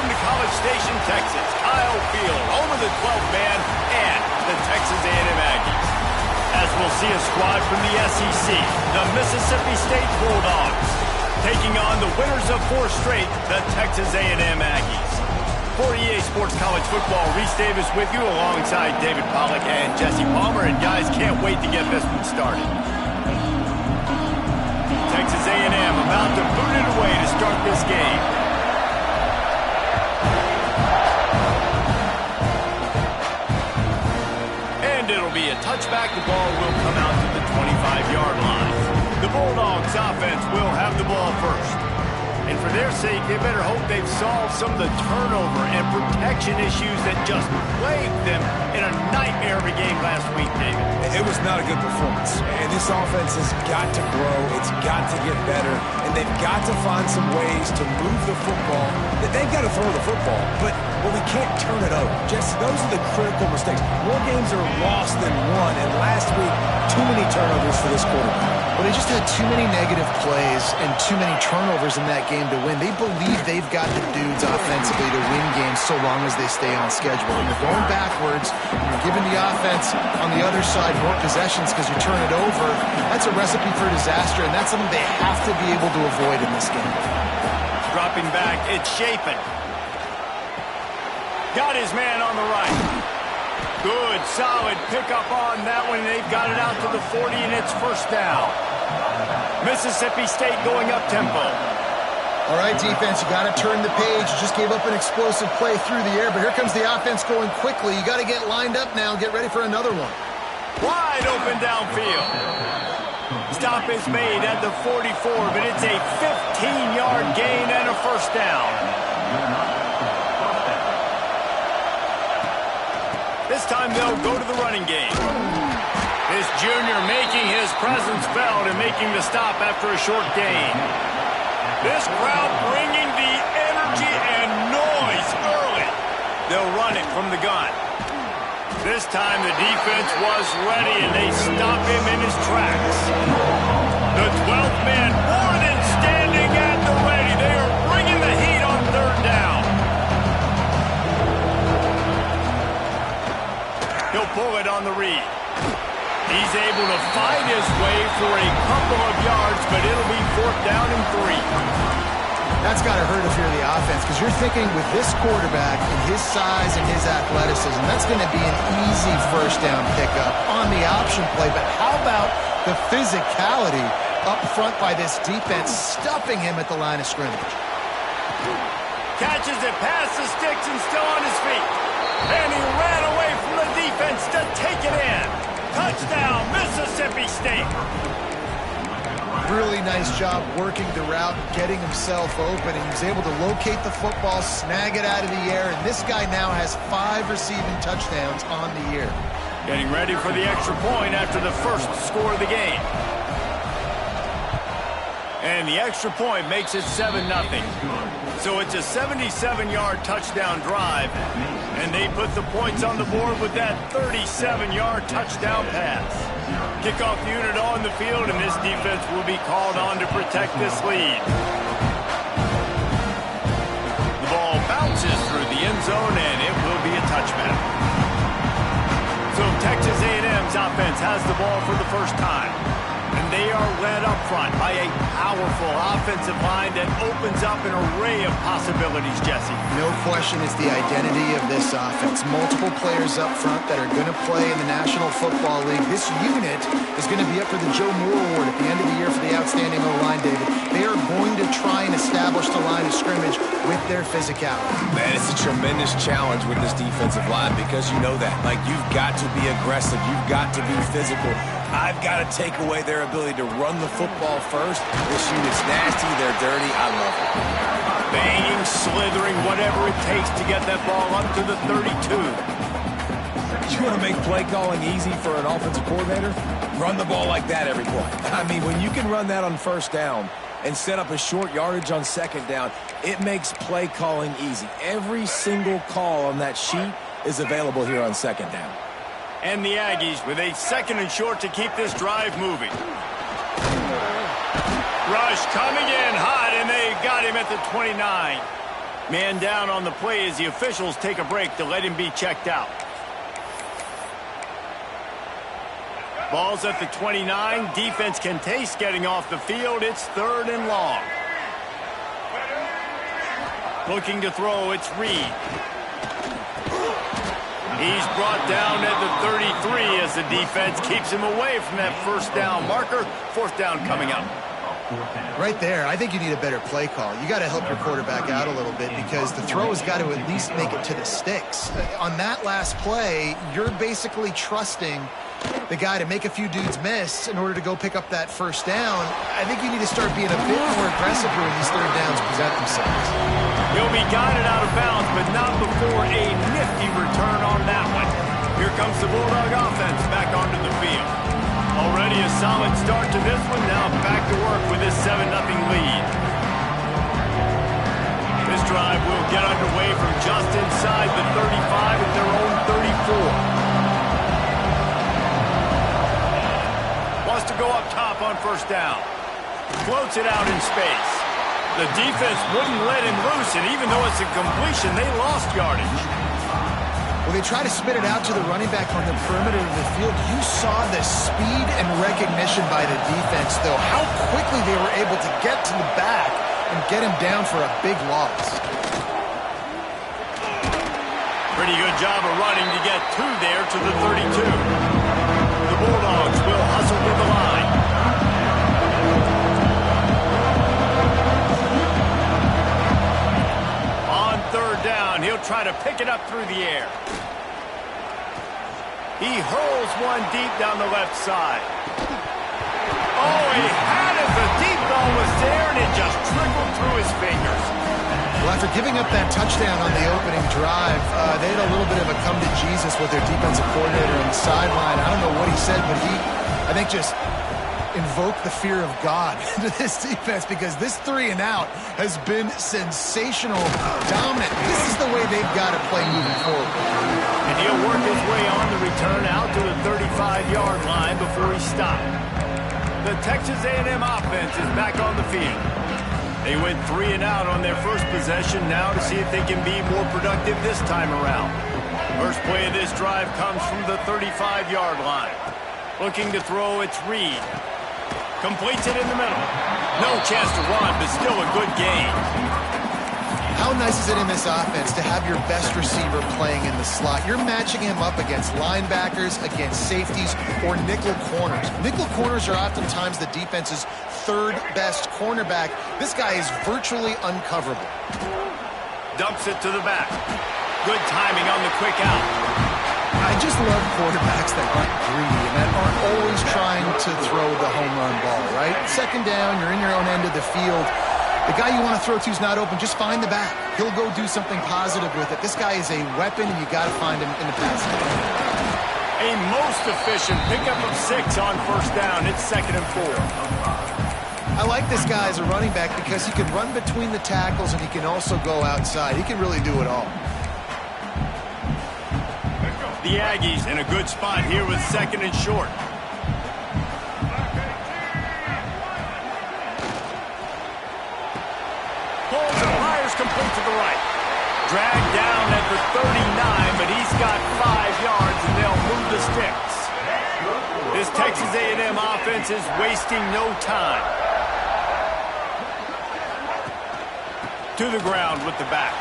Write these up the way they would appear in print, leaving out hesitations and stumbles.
Welcome to College Station, Texas. Kyle Field, home of the 12th man and the Texas A&M Aggies. As we'll see a squad from the SEC, the Mississippi State Bulldogs, taking on the winners of 4 straight, the Texas A&M Aggies. For EA Sports College Football, Reese Davis with you alongside David Pollack and Jesse Palmer. And guys, can't wait to get this one started. Texas A&M about to boot it away to start this game. And it'll be a touchback. The ball will come out to the 25-yard line. The Bulldogs offense will have the ball first. And for their sake, they better hope they've solved some of the turnover and protection issues that just plagued them in a nightmare of a game last week, David. It was not a good performance. And this offense has got to grow. It's got to get better. And they've got to find some ways to move the football. They've got to throw the football, but we can't turn it over. Just those are the critical mistakes. More games are lost than won. And last week, too many turnovers for this quarterback. Well, they just had too many negative plays and too many turnovers in that game to win. They believe they've got the dudes offensively to win games so long as they stay on schedule. When you're going backwards, you're giving the offense on the other side more possessions because you turn it over, that's a recipe for disaster, and that's something they have to be able to avoid in this game. Dropping back, it's Chapin. Got his man on the right. Good, solid pickup on that one. They've got it out to the 40, and it's first down. Mississippi State going up tempo. All right, defense, you got to turn the page. You just gave up an explosive play through the air, but here comes the offense going quickly. You got to get lined up now and get ready for another one. Wide open downfield. Stop is made at the 44, but it's a 15-yard gain and a first down. This time they'll go to the running game. This junior making his presence felt and making the stop after a short gain. This crowd bringing the energy and noise early. They'll run it from the gun. This time the defense was ready and they stop him in his tracks. The 12th man more than standing at the ready. They are bringing the heat on third down. He'll pull it on the read. He's able to find his way for a couple of yards, but it'll be 4th down and 3. That's got to hurt if you're the offense, because you're thinking with this quarterback and his size and his athleticism, that's going to be an easy first down pickup on the option play. But how about the physicality up front by this defense, stuffing him at the line of scrimmage? Catches it past the sticks and still on his feet. And he ran away from the defense to take it in. Touchdown, Mississippi State. Really nice job working the route, getting himself open, and he was able to locate the football, snag it out of the air, and this guy now has 5 receiving touchdowns on the year. Getting ready for the extra point after the first score of the game. And the extra point makes it 7-0. So it's a 77-yard touchdown drive, and they put the points on the board with that 37-yard touchdown pass. Kickoff unit on the field, and this defense will be called on to protect this lead. The ball bounces through the end zone, and it will be a touchback. So Texas A&M's offense has the ball for the first time. And they are led up front by a powerful offensive line that opens up an array of possibilities, Jesse. No question it's the identity of this offense. Multiple players up front that are going to play in the National Football League. This unit is going to be up for the Joe Moore Award at the end of the year for the outstanding O-line, David. They are going to try and establish the line of scrimmage with their physicality. Man, it's a tremendous challenge with this defensive line because you know that. Like, you've got to be aggressive. You've got to be physical. I've got to take away their ability to run the football first. This unit's nasty. They're dirty. I love it. Banging, slithering, whatever it takes to get that ball up to the 32. You want to make play calling easy for an offensive coordinator? Run the ball like that every play. I mean, when you can run that on first down and set up a short yardage on second down, it makes play calling easy. Every single call on that sheet is available here on second down. And the Aggies with a 2nd and short to keep this drive moving. Rush coming in hot, and they got him at the 29. Man down on the play as the officials take a break to let him be checked out. Ball's at the 29. Defense can taste getting off the field. It's 3rd and long. Looking to throw, it's Reed. He's brought down at the 33 as the defense keeps him away from that first down marker. 4th down coming up. Right there, I think you need a better play call. You got to help your quarterback out a little bit because the throw has got to at least make it to the sticks. On that last play, you're basically trusting the guy to make a few dudes miss in order to go pick up that first down. I think you need to start being a bit more aggressive when these 3rd downs present themselves. He'll be guided out of bounds, but not before a nifty return on that one. Here comes the Bulldog offense back onto the field. Already a solid start to this one. Now back to work with this 7-0 lead. This drive will get underway from just inside the 35 at their own 34. Wants to go up top on first down. Floats it out in space. The defense wouldn't let him loose, and even though it's a completion, they lost yardage. Well, they try to spit it out to the running back on the perimeter of the field. You saw the speed and recognition by the defense, though. How quickly they were able to get to the back and get him down for a big loss. Pretty good job of running to get there to the 32. The Bulldogs will hustle to the line. On 3rd down, he'll try to pick it up through the air. He hurls one deep down the left side. Oh, he had it. The deep ball was there, and it just trickled through his fingers. Well, after giving up that touchdown on the opening drive, they had a little bit of a come to Jesus with their defensive coordinator on the sideline. I don't know what he said, but he, I think, just invoked the fear of God into this defense because this 3-and-out has been sensational, dominant. This is the way they've got to play moving forward. And he'll work his way on the return out to the 35-yard line before he stopped. The Texas A&M offense is back on the field. They went 3-and-out on their first possession now to see if they can be more productive this time around. First play of this drive comes from the 35-yard line. Looking to throw, it's Reed. Completes it in the middle. No chance to run, but still a good gain. How nice is it in this offense to have your best receiver playing in the slot? You're matching him up against linebackers, against safeties, or nickel corners. Nickel corners are oftentimes the defense's 3rd best cornerback. This guy is virtually uncoverable. Dumps it to the back. Good timing on the quick out. I just love quarterbacks that aren't greedy and that aren't always trying to throw the home run ball, right? 2nd down, you're in your own end of the field. The guy you want to throw to is not open. Just find the back. He'll go do something positive with it. This guy is a weapon, and you got to find him in the passing game. A most efficient pickup of 6 on first down. It's 2nd and 4. I like this guy as a running back because he can run between the tackles and he can also go outside. He can really do it all. The Aggies in a good spot here with 2nd and short. Pulls and fires complete to the right. Dragged down at the 39, but he's got 5 yards and they'll move the sticks. This Texas A&M offense is wasting no time. To the ground with the back.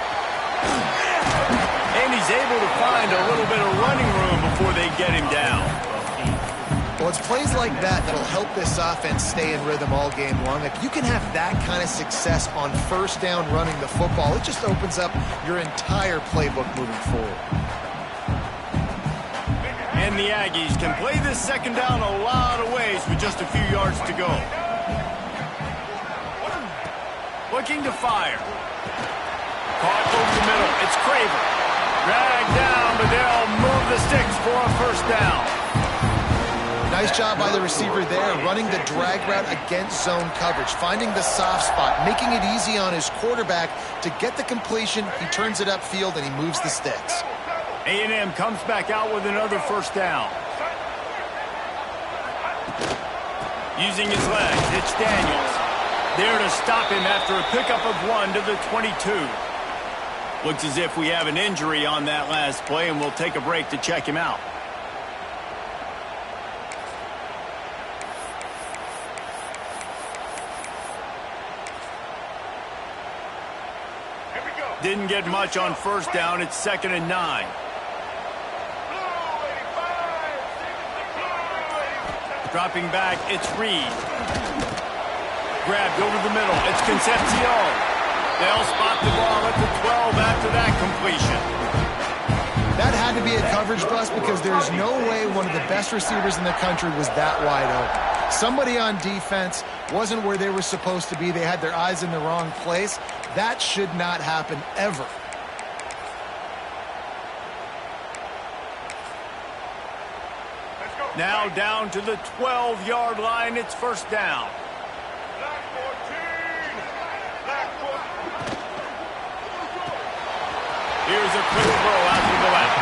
And he's able to find a little bit of running room before they get him down. Well, it's plays like that that'll help this offense stay in rhythm all game long. If you can have that kind of success on first down running the football, it just opens up your entire playbook moving forward. And the Aggies can play this 2nd down a lot of ways with just a few yards to go. Looking to fire. Caught over the middle. It's Craver. Dragged down, but they'll move the sticks for a first down. Nice job by the receiver there, running the drag route against zone coverage, finding the soft spot, making it easy on his quarterback to get the completion. He turns it upfield, and he moves the sticks. A&M comes back out with another first down. Using his legs, it's Daniels. There to stop him after a pickup of 1 to the 22. Looks as if we have an injury on that last play, and we'll take a break to check him out. Didn't get much on first down. It's 2nd and 9. Dropping back, it's Reed. Grabbed over the middle. It's Concepcion. They'll spot the ball at the 12 after that completion. That had to be a coverage bust because there's no way one of the best receivers in the country was that wide open. Somebody on defense wasn't where they were supposed to be. They had their eyes in the wrong place. That should not happen ever. Now down to the 12-yard line. It's first down. Here's a quick throw out to the left.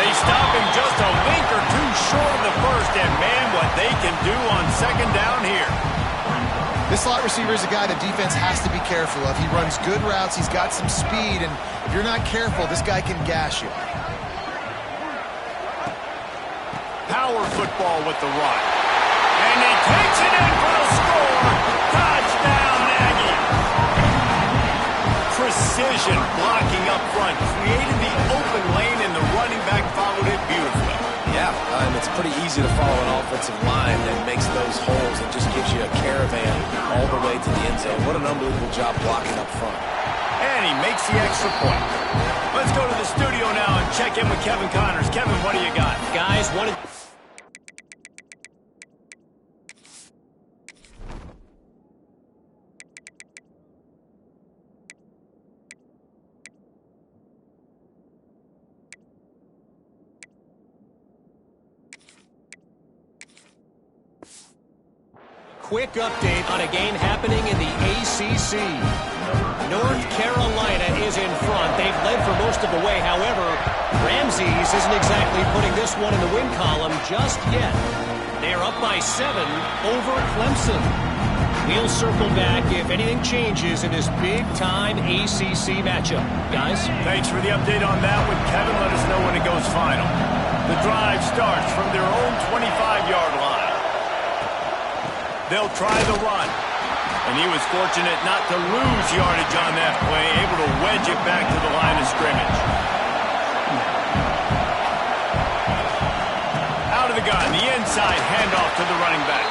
They stop him just a link or two short of the first, and man, what they can do on 2nd down here. This slot receiver is a guy the defense has to be careful of. He runs good routes, he's got some speed, and if you're not careful, this guy can gash you. Power football with the run. And he takes it in for the score. Touchdown, Aggie. Precision blocking up front. Created the open lane, and the running back followed it beautifully. Yeah, and it's pretty easy to follow an offensive line that makes those holes and just gives you a caravan all the way to the end zone. What an unbelievable job blocking up front. And he makes the extra point. Let's go to the studio now and check in with Kevin Connors. Kevin, what do you got? Guys, quick update on a game happening in the ACC. North Carolina is in front. They've led for most of the way. However, Ramses isn't exactly putting this one in the win column just yet. They're up by 7 over Clemson. We'll circle back if anything changes in this big-time ACC matchup. Guys? Thanks for the update on that one, Kevin. Let us know when it goes final. The drive starts from their own 25-yard line. They'll try the run. And he was fortunate not to lose yardage on that play, able to wedge it back to the line of scrimmage. Out of the gun, the inside handoff to the running back.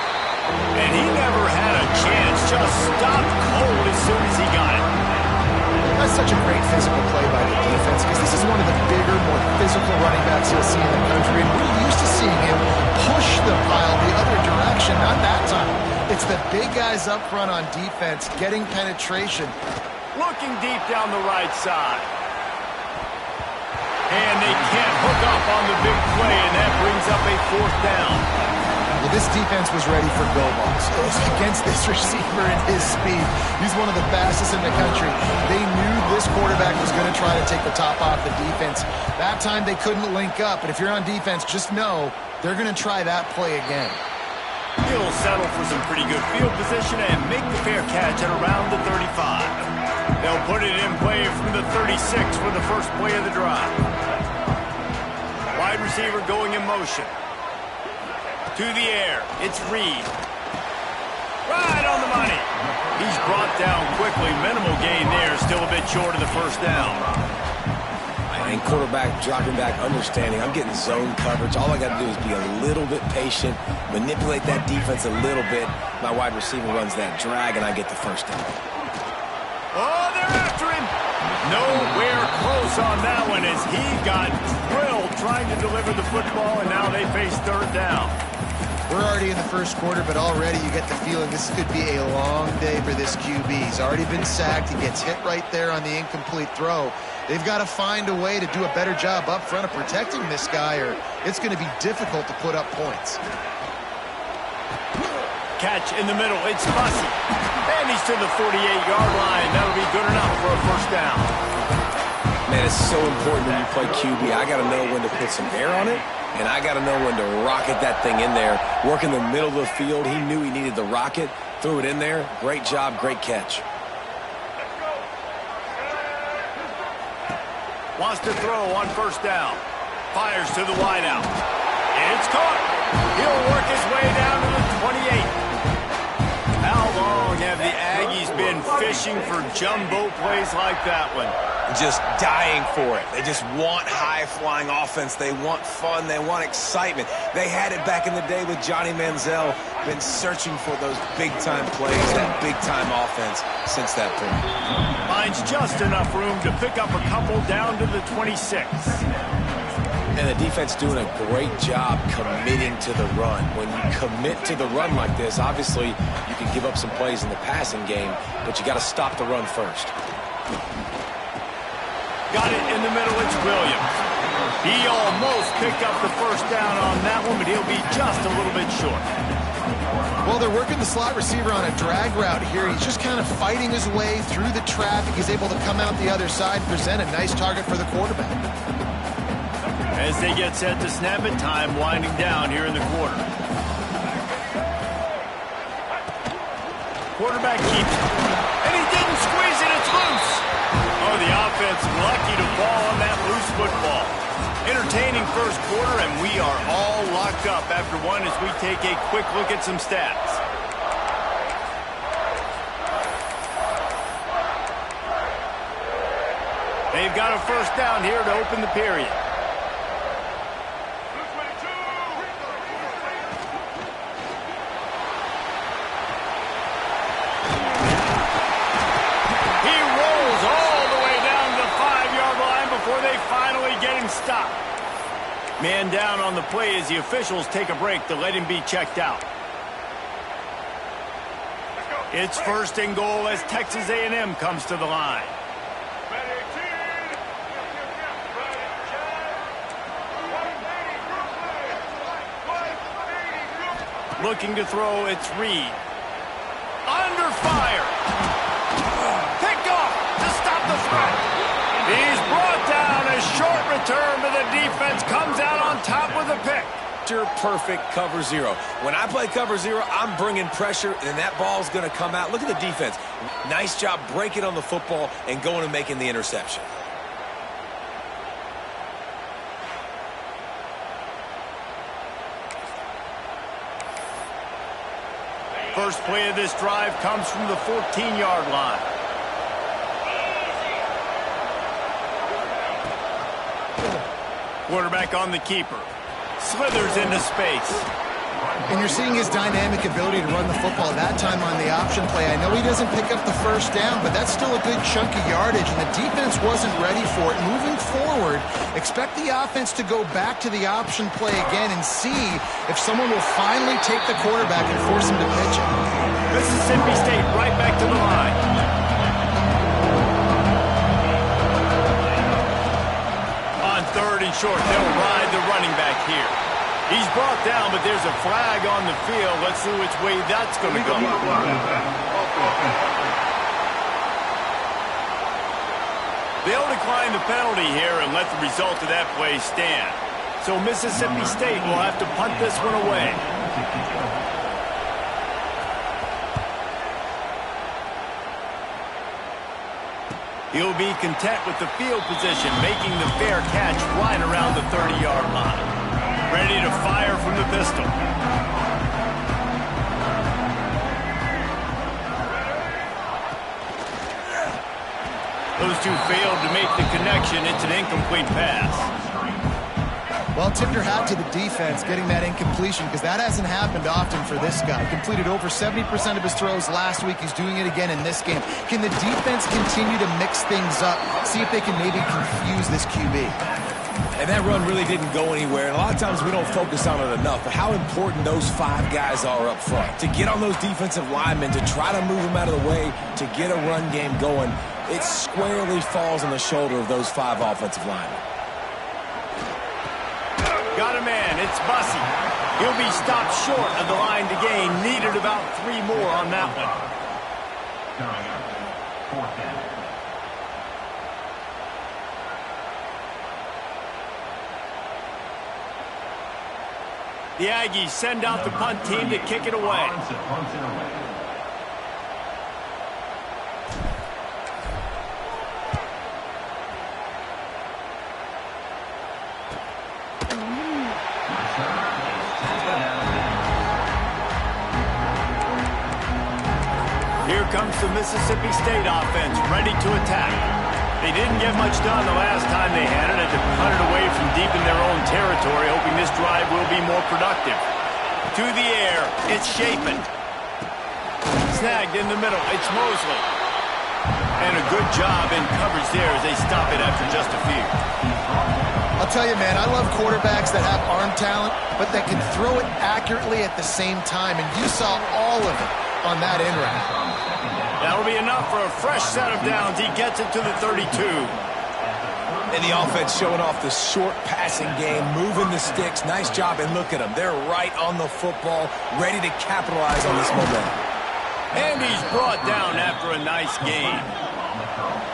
And he never had a chance, just stopped cold as soon as he got it. That's such a great physical play by the defense because this is one of the bigger, more physical running backs you'll see in the country. And we're used to seeing him push the pile the other direction, not that time. It's the big guys up front on defense getting penetration. Looking deep down the right side. And they can't hook up on the big play, and that brings up a 4th down. Well, this defense was ready for go balls. Against this receiver and his speed. He's one of the fastest in the country. They knew this quarterback was going to try to take the top off the defense. That time they couldn't link up, but if you're on defense, just know they're going to try that play again. He'll settle for some pretty good field position and make the fair catch at around the 35. They'll put it in play from the 36 for the first play of the drive. Wide receiver going in motion. To the air, it's Reed. Right on the money. He's brought down quickly. Minimal gain there, still a bit short of the first down. And quarterback dropping back, understanding I'm getting zone coverage. All I got to do is be a little bit patient, manipulate that defense a little bit. My wide receiver runs that drag, and I get the first down. Oh, they're after him. Nowhere close on that one as he got drilled trying to deliver the football, and now they face 3rd down. We're already in the first quarter, but already you get the feeling this could be a long day for this QB. He's already been sacked. He gets hit right there on the incomplete throw. They've got to find a way to do a better job up front of protecting this guy, or it's going to be difficult to put up points. Catch in the middle. It's Bussy. And he's to the 48-yard line. That'll be good enough for a first down. Man, it's so important when you play QB. I got to know when to put some air on it, and I got to know when to rocket that thing in there. Work in the middle of the field. He knew he needed the rocket. Threw it in there. Great job, great catch. Wants to throw on first down. Fires to the wideout. It's caught. He'll work his way down to the 28. How long have the Aggies been fishing for jumbo plays like that one? Just dying for it. They just want high-flying offense. They want fun. They want excitement. They had it back in the day with Johnny Manziel. Been searching for those big-time plays, that big-time offense since that point. Finds just enough room to pick up a couple down to the 26. And the defense doing a great job committing to the run. When you commit to the run like this, obviously you can give up some plays in the passing game, but you got to stop the run first. Got it in the middle, it's Williams. He almost picked up the first down on that one, but he'll be just a little bit short. Well, they're working the slot receiver on a drag route here. He's just kind of fighting his way through the traffic. He's able to come out the other side, present a nice target for the quarterback. As they get set to snap it, time winding down here in the quarter. Quarterback keeps it. And he didn't squeeze it, it's loose. Oh, the offense lucky to fall on that loose football. Entertaining first quarter, and we are all locked up after one as we take a quick look at some stats. They've got a first down here to open the period. They finally get him stopped. Man down on the play as the officials take a break to let him be checked out. It's first and goal as Texas A&M comes to the line. Looking to throw, it's Reed. Under fire. Picked off to stop the threat. He's brought down. A short return, but the defense comes out on top with a pick. Perfect cover zero. When I play cover zero, I'm bringing pressure, and that ball's going to come out. Look at the defense. Nice job breaking on the football and going and making the interception. First play of this drive comes from the 14-yard line. Quarterback on the keeper. Slithers into space. And you're seeing his dynamic ability to run the football that time on the option play. I know he doesn't pick up the first down, but that's still a good chunk of yardage, and the defense wasn't ready for it. Moving forward, expect the offense to go back to the option play again and see if someone will finally take the quarterback and force him to pitch it. Mississippi State right back to the line. Third and short, they'll ride the running back here. He's brought down, but there's a flag on the field. Let's see which way that's going to go. They'll decline the penalty here and let the result of that play stand. So Mississippi State will have to punt this one away. He'll be content with the field position, making the fair catch right around the 30-yard line. Ready to fire from the pistol. Those two failed to make the connection. It's an incomplete pass. Well, tip your hat to the defense getting that incompletion, because that hasn't happened often for this guy. Completed over 70% of his throws last week. He's doing it again in this game. Can the defense continue to mix things up, see if they can maybe confuse this QB? And that run really didn't go anywhere. And a lot of times we don't focus on it enough, but how important those five guys are up front. To get on those defensive linemen, to try to move them out of the way, to get a run game going, it squarely falls on the shoulder of those five offensive linemen. Got a man, it's Bussey. He'll be stopped short of the line to gain. Needed about 3 more on that one. The Aggies send out the punt team to kick it away. comes the Mississippi State offense, ready to attack. They didn't get much done the last time they had it. Had to punt it away from deep in their own territory, hoping this drive will be more productive. To the air, it's Chapin. Snagged in the middle, it's Mosley. And a good job in coverage there as they stop it after just a few. I'll tell you, man, I love quarterbacks that have arm talent, but that can throw it accurately at the same time, and you saw all of it on that in route. That'll be enough for a fresh set of downs. He gets it to the 32. And the offense showing off the short passing game, moving the sticks. Nice job, and look at them. They're right on the football, ready to capitalize on this momentum. And he's brought down after a nice gain.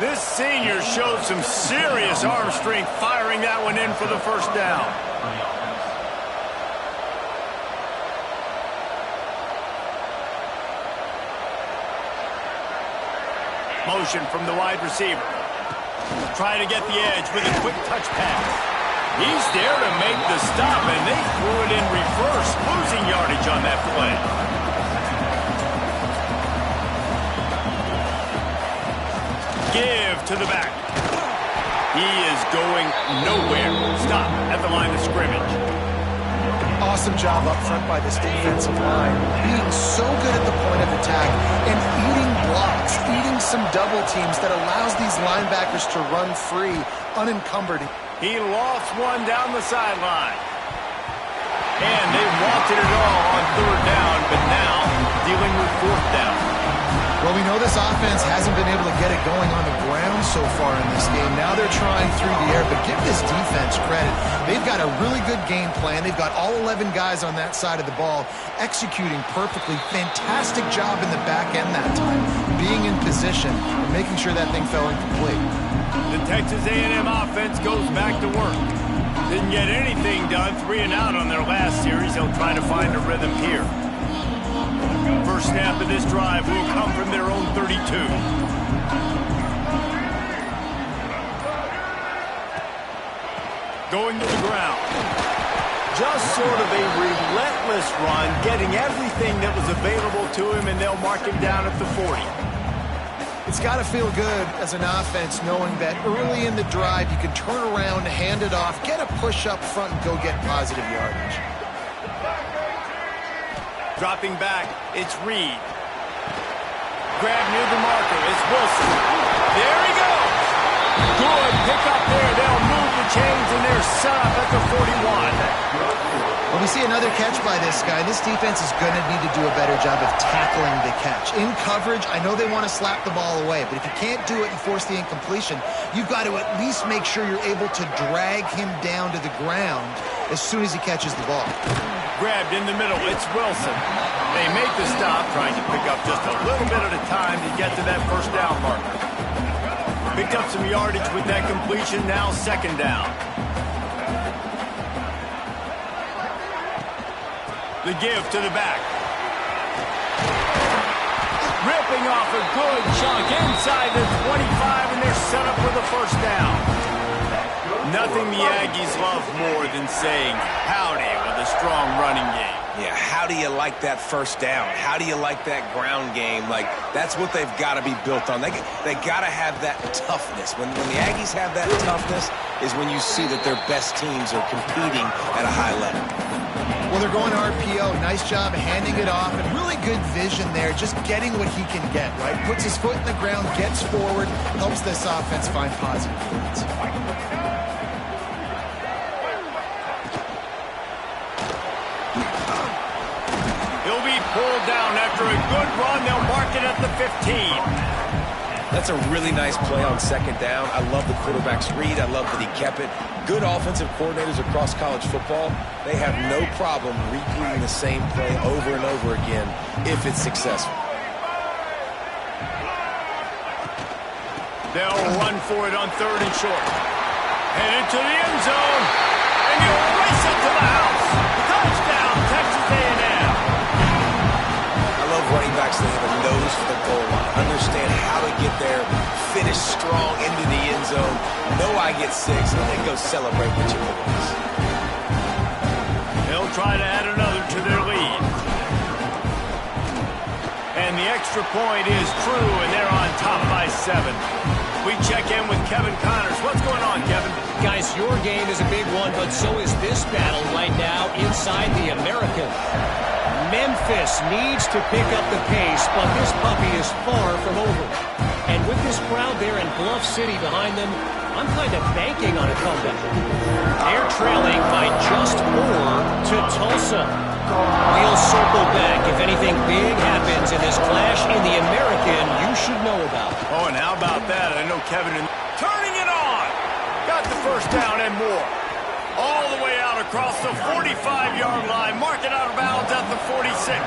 This senior showed some serious arm strength, firing that one in for the first down. Motion from the wide receiver. Trying to get the edge with a quick touch pass. He's there to make the stop, and they threw it in reverse, losing yardage on that play. Give to the back. He is going nowhere. Stop at the line of scrimmage. Awesome job up front by this defensive line. Being so good at the point of attack and eating blocks, eating some double teams that allows these linebackers to run free, unencumbered. He lost one down the sideline. And they wanted it all on third down, but now dealing with fourth down. Well, we know this offense hasn't been able to get it going on the ground so far in this game. Now they're trying through the air, but give this defense credit. They've got a really good game plan. They've got all 11 guys on that side of the ball executing perfectly. Fantastic job in the back end that time, being in position and making sure that thing fell incomplete. The Texas A&M offense goes back to work. Didn't get anything done, 3 and out on their last series. They'll try to find a rhythm here. First snap of this drive will come from their own 32. Going to the ground. Just sort of a relentless run, getting everything that was available to him, and they'll mark him down at the 40. It's got to feel good as an offense knowing that early in the drive you can turn around, hand it off, get a push up front, and go get positive yardage. Dropping back, it's Reed. Grab near the marker, it's Wilson. There he goes. Good pick up there. They'll move the chains, and they're set up at the 41. Well, we see another catch by this guy. This defense is going to need to do a better job of tackling the catch. In coverage, I know they want to slap the ball away, but if you can't do it and force the incompletion, you've got to at least make sure you're able to drag him down to the ground as soon as he catches the ball. Grabbed in the middle, it's Wilson. They make the stop, trying to pick up just a little bit at a time to get to that first down marker. Picked up some yardage with that completion, now second down. The give to the back. Ripping off a good chunk inside the 25, and they're set up for the first down. Nothing the Aggies love more than saying howdy with a strong running game. Yeah, how do you like that first down? How do you like that ground game? Like, that's what they've got to be built on. They got to have that toughness. When the Aggies have that toughness is when you see that their best teams are competing at a high level. Well, they're going RPO. Nice job handing it off, and really good vision there, just getting what he can get, right? Puts his foot in the ground, gets forward, helps this offense find positive points. He'll be pulled down after a good run. They'll mark it at the 15. That's a really nice play on second down. I love the quarterback's read. I love that he kept it. Good offensive coordinators across college football, they have no problem repeating the same play over and over again if it's successful. They'll run for it on third and short. Headed to the end zone. And he'll race it to the house. Touchdown, Texas A&M. I love running backs that have a nose for the goal line. Understand how to get there, finish strong into the end zone. Know I get 6, and then go celebrate with your boys. They'll try to add another to their lead. And the extra point is true, and they're on top by 7. We check in with Kevin Connors. What's going on, Kevin? Guys, your game is a big one, but so is this battle right now inside the American. Memphis needs to pick up the pace, but this puppy is far from over. And with this crowd there in Bluff City behind them, I'm kind of banking on a comeback. They're trailing by just 4 to Tulsa. We'll circle back. If anything big happens in this clash in the American, you should know about. Oh, and how about that? I know Kevin turning it on. Got the first down and more. All the way out across the 45-yard line. Mark it out of bounds at the 46.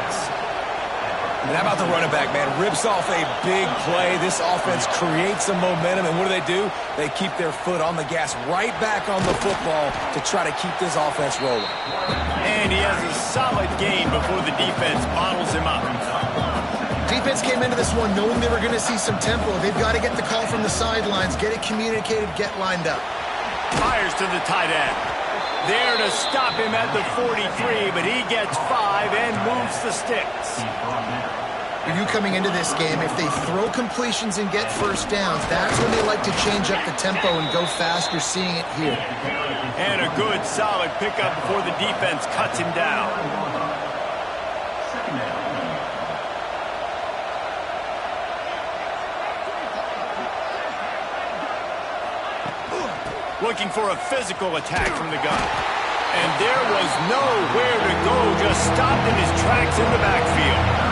And how about the running back, man? Rips off a big play. This offense creates some momentum, and what do? They keep their foot on the gas right back on the football to try to keep this offense rolling. And he has a solid game before the defense bottles him up. Defense came into this one knowing they were going to see some tempo. They've got to get the call from the sidelines, get it communicated, get lined up. Fires to the tight end. There to stop him at the 43, but he gets 5 and moves the sticks. You coming into this game, if they throw completions and get first downs, that's when they like to change up the tempo and go fast. You're seeing it here. And a good, solid pickup before the defense cuts him down. Looking for a physical attack from the gun. And there was nowhere to go, just stopped in his tracks in the backfield.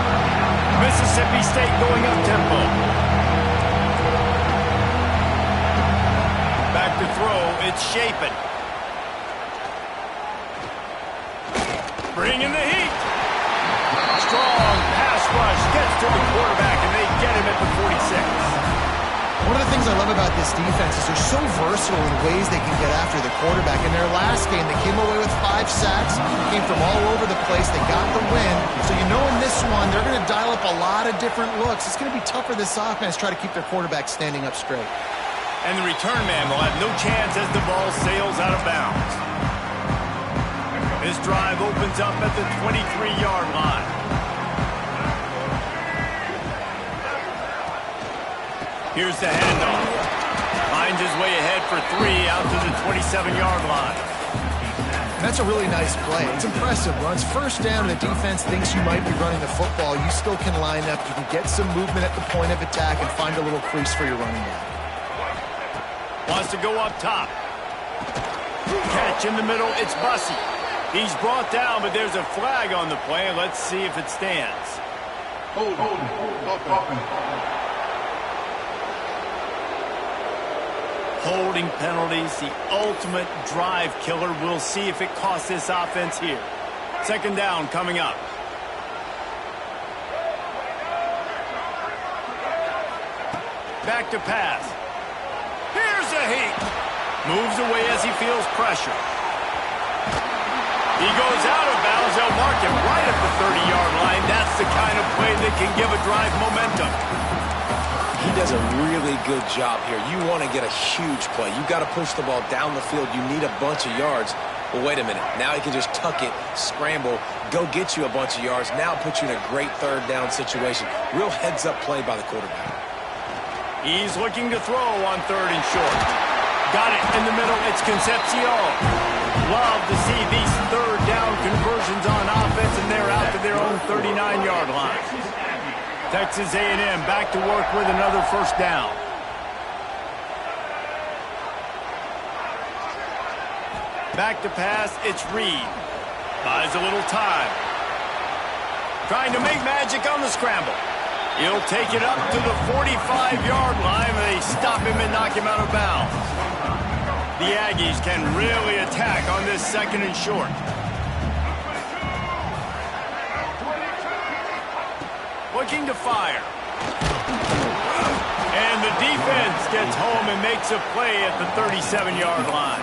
Mississippi State going up-tempo. Back to throw, it's Shapen. Bringing the heat. Strong pass rush, gets to the quarterback, and they get him at the 46. One of the things I love about this defense is they're so versatile in ways they can get after the quarterback. In their last game, they came away with 5 sacks, came from all over the place. They got the win. So you know in this one, they're going to dial up a lot of different looks. It's going to be tough for this offense to try to keep their quarterback standing up straight. And the return man will have no chance as the ball sails out of bounds. This drive opens up at the 23-yard line. Here's the handoff. Finds his way ahead for 3 out to the 27-yard line. That's a really nice play. It's impressive. Runs first down and the defense thinks you might be running the football. You still can line up. You can get some movement at the point of attack and find a little crease for your running back. Wants to go up top. Catch in the middle. It's Bussey. He's brought down, but there's a flag on the play. Let's see if it stands. Hold. Holding penalties, the ultimate drive killer. We'll see if it costs this offense here. Second down coming up. Back to pass. Here's a heat. Moves away as he feels pressure. He goes out of bounds. They'll mark him right at the 30-yard line. That's the kind of play that can give a drive momentum. He does a really good job here. You want to get a huge play. You got to push the ball down the field. You need a bunch of yards. But wait a minute. Now he can just tuck it, scramble, go get you a bunch of yards. Now put you in a great third down situation. Real heads-up play by the quarterback. He's looking to throw on 3rd and short. Got it in the middle. It's Concepcion. Love to see these third down conversions on offense, and they're out to their own 39-yard line. Texas A&M back to work with another first down. Back to pass, it's Reed. Buys a little time. Trying to make magic on the scramble. He'll take it up to the 45-yard line. They stop him and knock him out of bounds. The Aggies can really attack on this 2nd and short. Looking to fire. And the defense gets home and makes a play at the 37-yard line.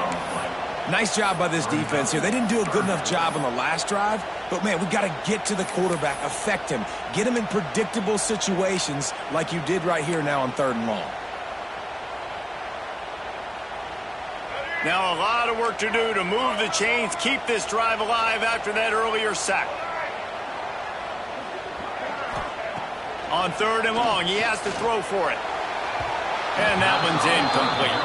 Nice job by this defense here. They didn't do a good enough job on the last drive, but, man, we got to get to the quarterback, affect him, get him in predictable situations like you did right here now on 3rd and long. Now a lot of work to do to move the chains, keep this drive alive after that earlier sack. On 3rd and long, he has to throw for it. And that one's incomplete.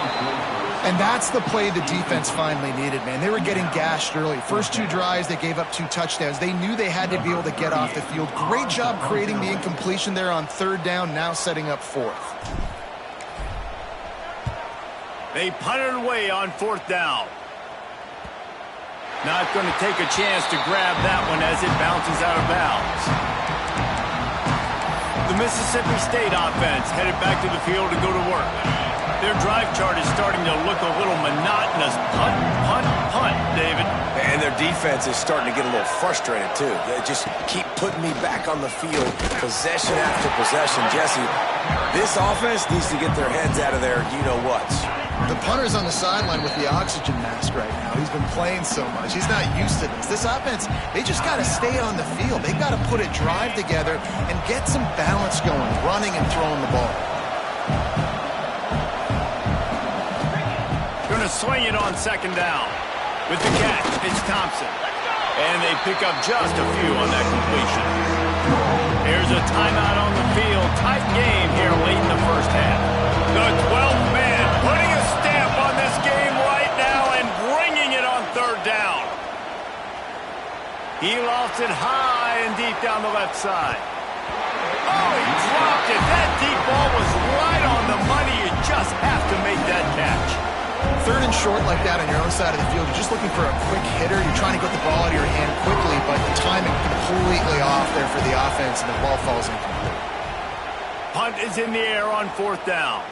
And that's the play the defense finally needed, man. They were getting gashed early. First 2 drives, they gave up 2 touchdowns. They knew they had to be able to get off the field. Great job creating the incompletion there on 3rd down, now setting up 4th. They punted away on 4th down. Not going to take a chance to grab that one as it bounces out of bounds. The Mississippi State offense headed back to the field to go to work. Their drive chart is starting to look a little monotonous. Punt, punt, punt, David. And their defense is starting to get a little frustrated, too. They just keep putting me back on the field, possession after possession. Jesse, this offense needs to get their heads out of there, you-know-whats. The punter's on the sideline with the oxygen mask right now. He's been playing so much. He's not used to this. This offense, they just got to stay on the field. They've got to put a drive together and get some balance going, running and throwing the ball. Going to swing it on 2nd down. With the catch, it's Thompson. And they pick up just a few on that completion. Here's a timeout on the field. Tight game here late in the first half. The 12th man putting a stamp on this game right now and bringing it on 3rd down. He lost it high and deep down the left side. Oh, he dropped it. That deep ball was right on the money. You just have to make that catch. 3rd and short like that on your own side of the field, you're just looking for a quick hitter. You're trying to get the ball out of your hand quickly, but the timing completely off there for the offense, and the ball falls incomplete. Punt is in the air on 4th down.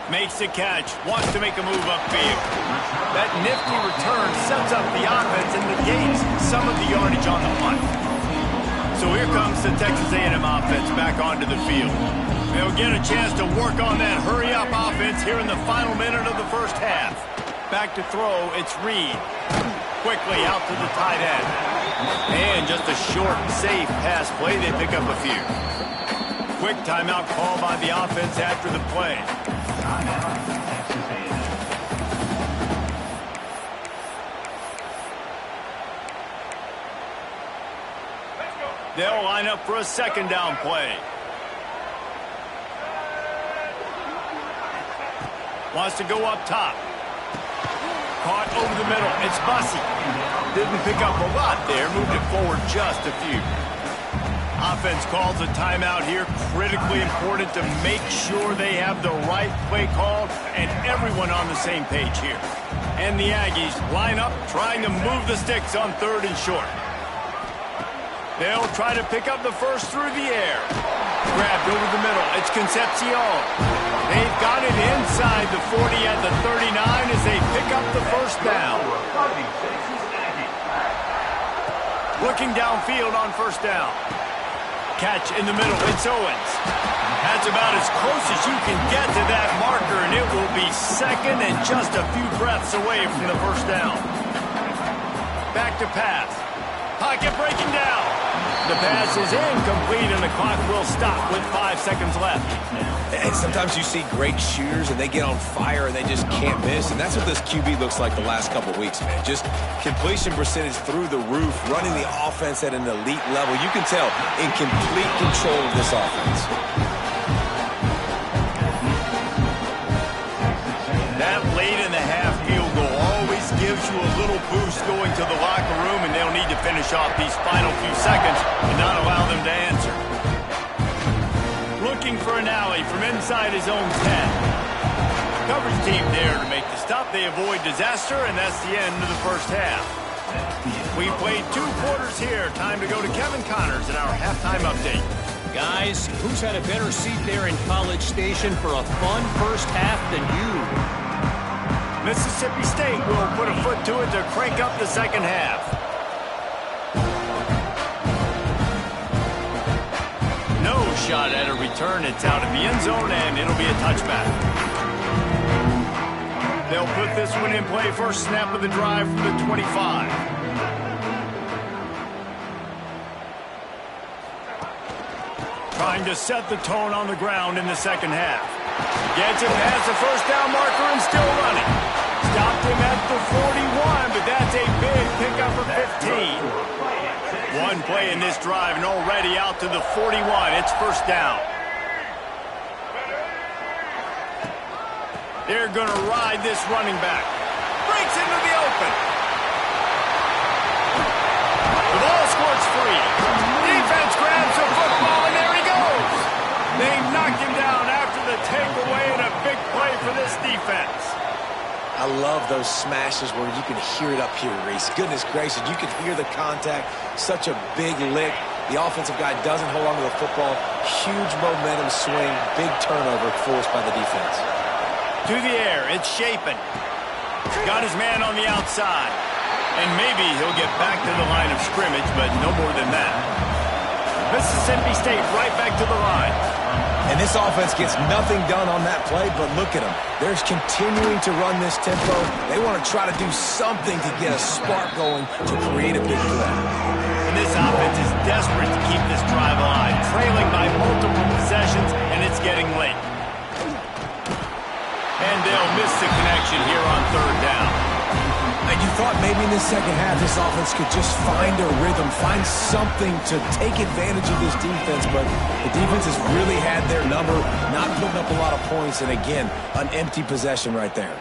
Makes the catch, wants to make a move upfield. That nifty return sets up the offense and negates some of the yardage on the punt. So here comes the Texas A&M offense back onto the field. They'll get a chance to work on that hurry-up offense here in the final minute of the first half. Back to throw, it's Reed. Quickly out to the tight end. And just a short, safe pass play, they pick up a few. Quick timeout call by the offense after the play. They'll line up for a 2nd down play. Wants to go up top. Caught over the middle. It's Bussey. Didn't pick up a lot there. Moved it forward just a few. Offense calls a timeout here. Critically important to make sure they have the right play called and everyone on the same page here. And the Aggies line up trying to move the sticks on 3rd and short. They'll try to pick up the first through the air. Grabbed over the middle. It's Concepcion. They've got it inside the 40 at the 39 as they pick up the first down. Looking downfield on 1st down. Catch in the middle. It's Owens. That's about as close as you can get to that marker, and it will be 2nd and just a few breaths away from the first down. Back to pass. Pocket breaking down. The pass is incomplete, and the clock will stop with 5 seconds left. And sometimes you see great shooters, and they get on fire, and they just can't miss. And that's what this QB looks like the last couple of weeks, man. Just completion percentage through the roof, running the offense at an elite level. You can tell in complete control of this offense. That late in the half field goal always gives you a little boost going to the locker room, and they'll need to finish off these final few seconds and not allow them to answer. Looking for an alley from inside his own 10. Coverage team there to make the stop. They avoid disaster, and that's the end of the first half. We played 2 quarters here. Time to go to Kevin Connors in our halftime update. Guys, who's had a better seat there in College Station for a fun first half than you? Mississippi State will put a foot to it to crank up the second half. No shot at a return. It's out of the end zone, and it'll be a touchback. They'll put this one in play. First snap of the drive from the 25. Trying to set the tone on the ground in the second half. Gets it past the first down marker and still running. Stopped him at the 41, but that's a big pickup of 15. One play in this drive and already out to the 41. It's first down. They're going to ride this running back. Breaks into the open. The ball squirts free. Defense grabs the football, and there he goes. They knocked him down after the takeaway, and a big play for this defense. I love those smashes where you can hear it up here, Reese. Goodness gracious, you can hear the contact. Such a big lick. The offensive guy doesn't hold on to the football. Huge momentum swing. Big turnover forced by the defense. To the air, it's Shapen. Got his man on the outside. And maybe he'll get back to the line of scrimmage, but no more than that. Mississippi State right back to the line. And this offense gets nothing done on that play, but look at them. They're continuing to run this tempo. They want to try to do something to get a spark going to create a big play. And this offense is desperate to keep this drive alive, trailing by multiple possessions, and it's getting late. And they'll miss the connection here on third down. And you thought maybe in the second half this offense could just find a rhythm, find something to take advantage of this defense, but the defense has really had their number, not putting up a lot of points, and again, an empty possession right there.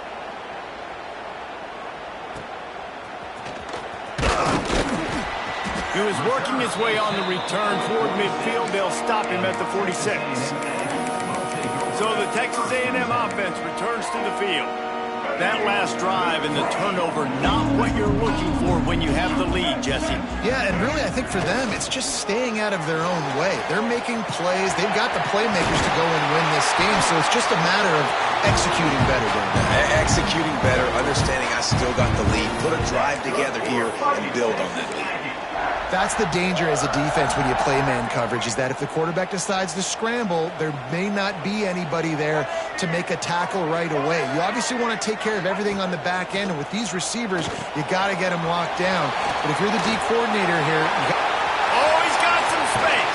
He was working his way on the return toward midfield. They'll stop him at the 46. So the Texas A&M offense returns to the field. That last drive and the turnover, not what you're looking for when you have the lead, Jesse. Yeah, and really I think for them, it's just staying out of their own way. They're making plays. They've got the playmakers to go and win this game, so it's just a matter of executing better. Executing better, understanding I still got the lead. Put a drive together here and build on that lead. That's the danger as a defense when you play man coverage, is that if the quarterback decides to scramble, there may not be anybody there to make a tackle right away. You obviously want to take care of everything on the back end, and with these receivers, you got to get them locked down. But if you're the D coordinator here, oh, he's got some space.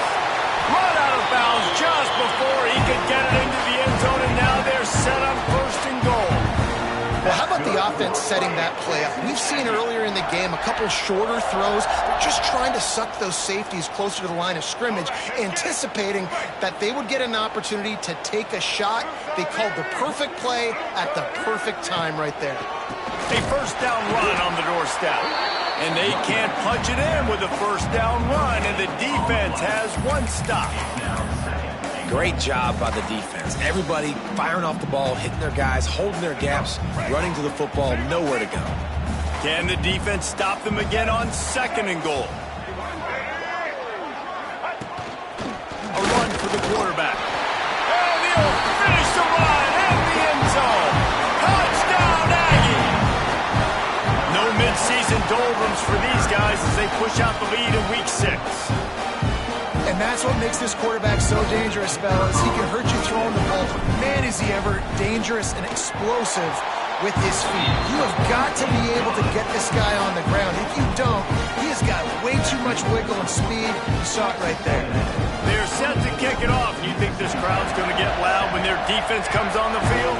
Run out of bounds just before he could get it into the end zone, and now they're set up first and goal. Well, how about the offense setting that play up? We've seen earlier in the game a couple shorter throws. They're just trying to suck those safeties closer to the line of scrimmage, anticipating that they would get an opportunity to take a shot. They called the perfect play at the perfect time right there. A first down run on the doorstep. And they can't punch it in with a first down run, and the defense has one stop. Great job by the defense. Everybody firing off the ball, hitting their guys, holding their gaps, running to the football, nowhere to go. Can the defense stop them again on second and goal? A run for the quarterback. And he'll finish the run in the end zone. Touchdown, Aggie! No midseason doldrums for these guys as they push out the lead in week 6. And that's what makes this quarterback so dangerous, fellas. He can hurt you throwing the ball. Man, is he ever dangerous and explosive with his feet. You have got to be able to get this guy on the ground. If you don't, he has got way too much wiggle and speed. You saw it right there. They're set to kick it off. You think this crowd's going to get loud when their defense comes on the field?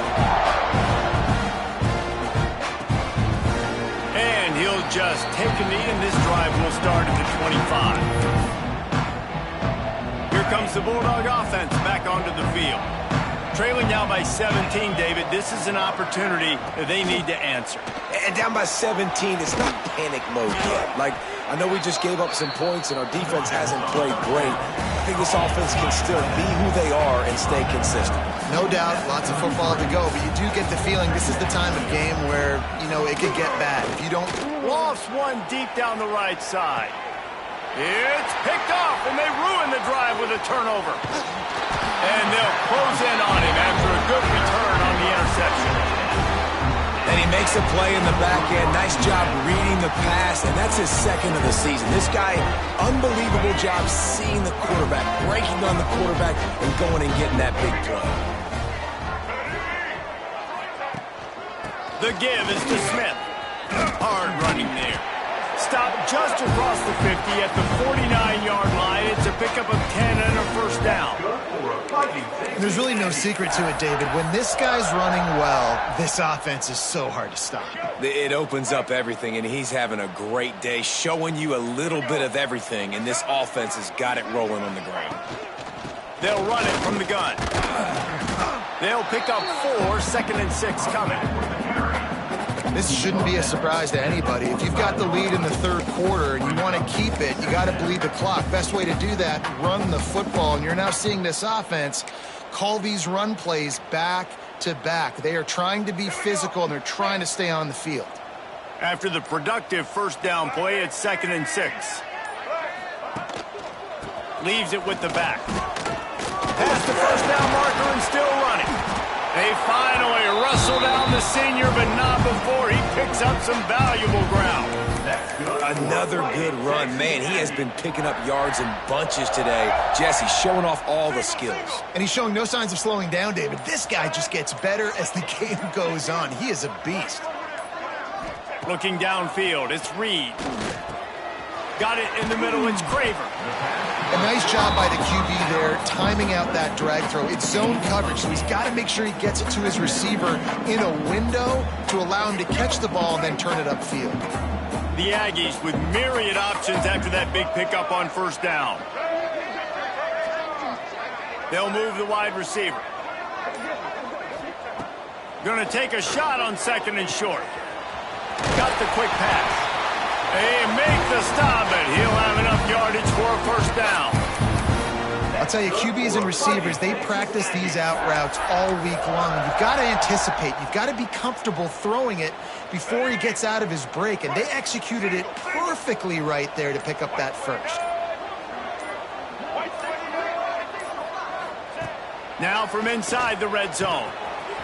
And he'll just take a knee, and this drive will start at the 25. Here comes the Bulldog offense back onto the field. Trailing down by 17, David, this is an opportunity that they need to answer. And down by 17, it's not panic mode yet. Like, I know we just gave up some points and our defense hasn't played great. I think this offense can still be who they are and stay consistent. No doubt, lots of football to go, but you do get the feeling this is the time of game where, you know, it could get bad. If you don't... Lofts one deep down the right side. It's picked off, and they ruin the drive with a turnover. And they'll close in on him after a good return on the interception. And he makes a play in the back end. Nice job reading the pass, and that's his second of the season. This guy, unbelievable job seeing the quarterback, breaking on the quarterback, and going and getting that big play. The give is to Smith. Hard running there. stop just across the 50 at the 49-yard line. It's a pickup of 10 and a first down. There's really no secret to it, David. When this guy's running well, this offense is so hard to stop. It opens up everything, and he's having a great day, showing you a little bit of everything, and this offense has got it rolling on the ground. They'll run it from the gun. They'll pick up 4, 2nd and 6 coming. This shouldn't be a surprise to anybody. If you've got the lead in the third quarter and you want to keep it, you got to bleed the clock. Best way to do that, run the football. And you're now seeing this offense call these run plays back to back. They are trying to be physical, and they're trying to stay on the field. After the productive first down play, it's 2nd and 6. Leaves it with the back. Past the first down marker and still running. They finally wrestle down the senior, but not before he picks up some valuable ground. Another good run. Man, he has been picking up yards in bunches today. Jesse showing off all the skills. And he's showing no signs of slowing down, David. This guy just gets better as the game goes on. He is a beast. Looking downfield, it's Reed. Got it in the middle, it's Craver. A nice job by the QB there, timing out that drag throw. It's zone coverage, so he's got to make sure he gets it to his receiver in a window to allow him to catch the ball and then turn it upfield. The Aggies with myriad options after that big pickup on first down. They'll move the wide receiver. Going to take a shot on 2nd and short. Got the quick pass. They make the stop, but he'll have enough yardage for a first down. I'll tell you, QBs and receivers, they practice these out routes all week long. You've got to anticipate. You've got to be comfortable throwing it before he gets out of his break, and they executed it perfectly right there to pick up that first. Now from inside the red zone.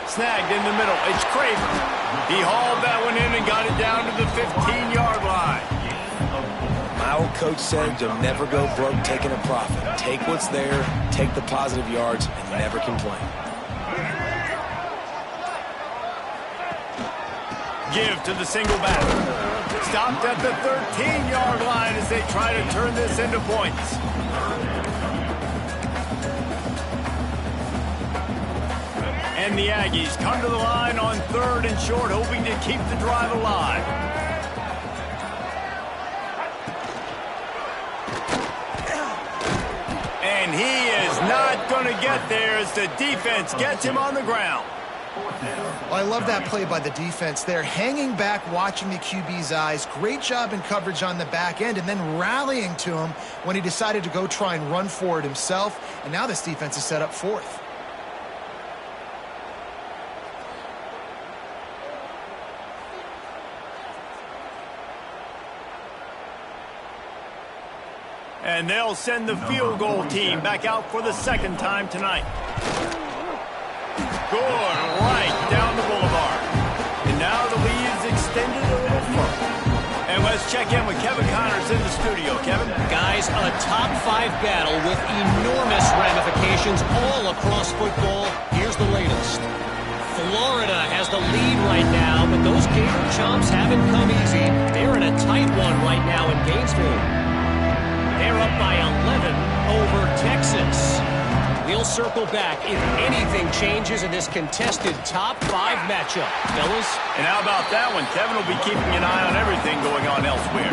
Snagged in the middle. It's Craver. He hauled that one in and got it down to the 15-yard line. My old coach said you'll never go broke taking a profit. Take what's there, take the positive yards, and never complain. Give to the single back. Stopped at the 13-yard line as they try to turn this into points. And the Aggies come to the line on 3rd and short, hoping to keep the drive alive. And he is not going to get there as the defense gets him on the ground. Well, I love that play by the defense there. Hanging back, watching the QB's eyes. Great job in coverage on the back end, and then rallying to him when he decided to go try and run for it himself. And now this defense is set up 4th. And they'll send the field goal team back out for the 2nd time tonight. Good, right down the boulevard. And now the lead is extended a little further. And let's check in with Kevin Connors in the studio. Kevin? Guys, a top 5 battle with enormous ramifications all across football. Here's the latest. Florida has the lead right now, but those Gator chomps haven't come easy. They're in a tight one right now in Gainesville. They're up by 11 over Texas. We'll circle back if anything changes in this contested top 5 matchup. Fellas? And how about that one? Kevin will be keeping an eye on everything going on elsewhere.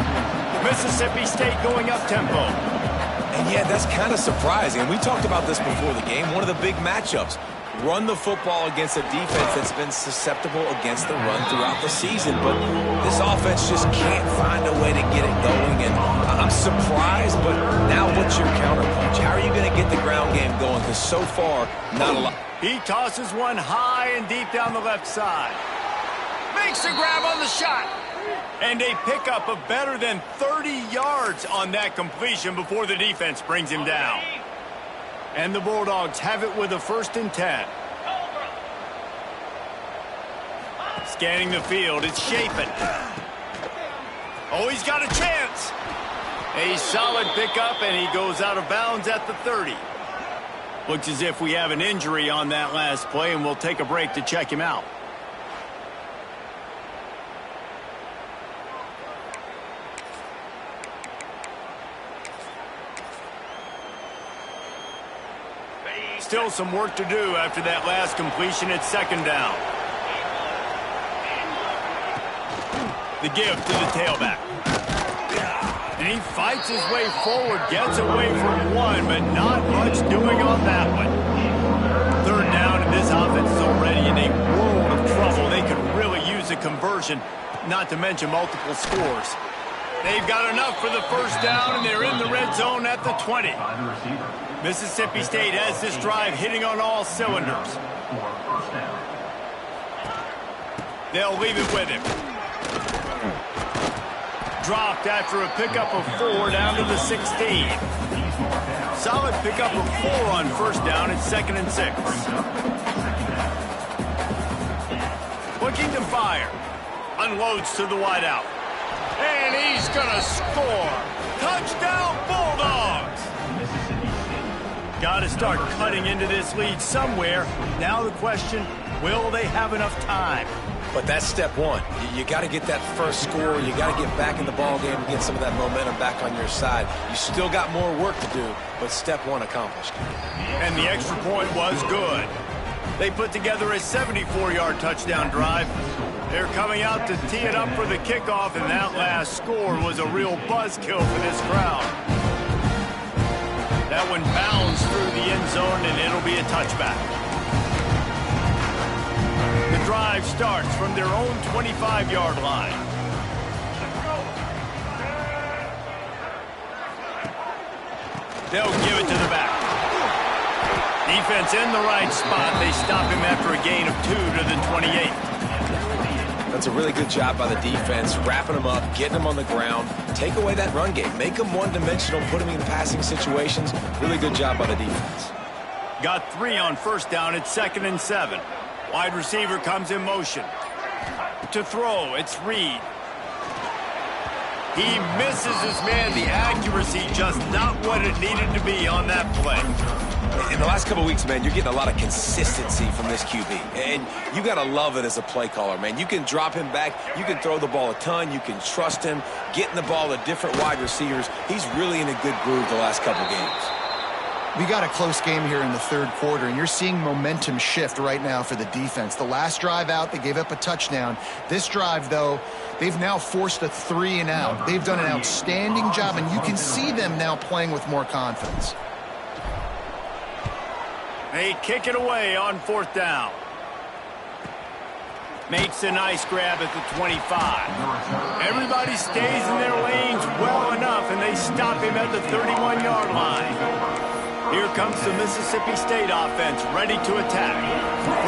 Mississippi State going up-tempo. And yeah, that's kind of surprising. We talked about this before the game. One of the big matchups. Run the football against a defense that's been susceptible against the run throughout the season. But this offense just can't find a way to get it going. And I'm surprised, but now what's your counterpunch? How are you going to get the ground game going? Because so far, not a lot. He tosses one high and deep down the left side. Makes a grab on the shot. And a pickup of better than 30 yards on that completion before the defense brings him down. And the Bulldogs have it with a 1st and 10. Scanning the field, it's Chapin. Oh, he's got a chance. A solid pickup, and he goes out of bounds at the 30. Looks as if we have an injury on that last play, and we'll take a break to check him out. still some work to do after that last completion at second down. The give to the tailback. And he fights his way forward, gets away from one, but not much doing on that one. Third down, and this offense is already in a world of trouble. They could really use a conversion, not to mention multiple scores. They've got enough for the first down, and they're in the red zone at the 20. Mississippi State has this drive hitting on all cylinders. They'll leave it with him. Dropped after a pickup of 4 down to the 16. Solid pickup of 4 on first down at 2nd and 6. Looking to fire. Unloads to the wideout. And he's going to score. Touchdown, Bulldogs! Got to start cutting into this lead somewhere. Now the question, will they have enough time? But that's step one. You got to get that first score. You got to get back in the ball game and get some of that momentum back on your side. You still got more work to do, but step one accomplished. And the extra point was good. They put together a 74-yard touchdown drive. They're coming out to tee it up for the kickoff, and that last score was a real buzzkill for this crowd. That one bounds through the end zone, and it'll be a touchback. The drive starts from their own 25-yard line. They'll give it to the back. Defense in the right spot. They stop him after a gain of 2 to the 28. That's a really good job by the defense, wrapping them up, getting them on the ground, take away that run game, make them one-dimensional, put them in passing situations. Really good job by the defense. Got 3 on first down at 2nd and 7. Wide receiver comes in motion. To throw, it's Reed. He misses his man. The accuracy just not what it needed to be on that play. In the last couple of weeks, man, you're getting a lot of consistency from this QB. And you got to love it as a play caller, man. You can drop him back. You can throw the ball a ton. You can trust him, getting the ball to different wide receivers. He's really in a good groove the last couple games. We got a close game here in the third quarter, and you're seeing momentum shift right now for the defense. The last drive out, they gave up a touchdown. This drive, though, they've now forced a 3-and-out. They've done an outstanding job, and you can see them now playing with more confidence. They kick it away on fourth down. Makes a nice grab at the 25. Everybody stays in their lanes well enough, and they stop him at the 31-yard line. Here comes the Mississippi State offense, ready to attack.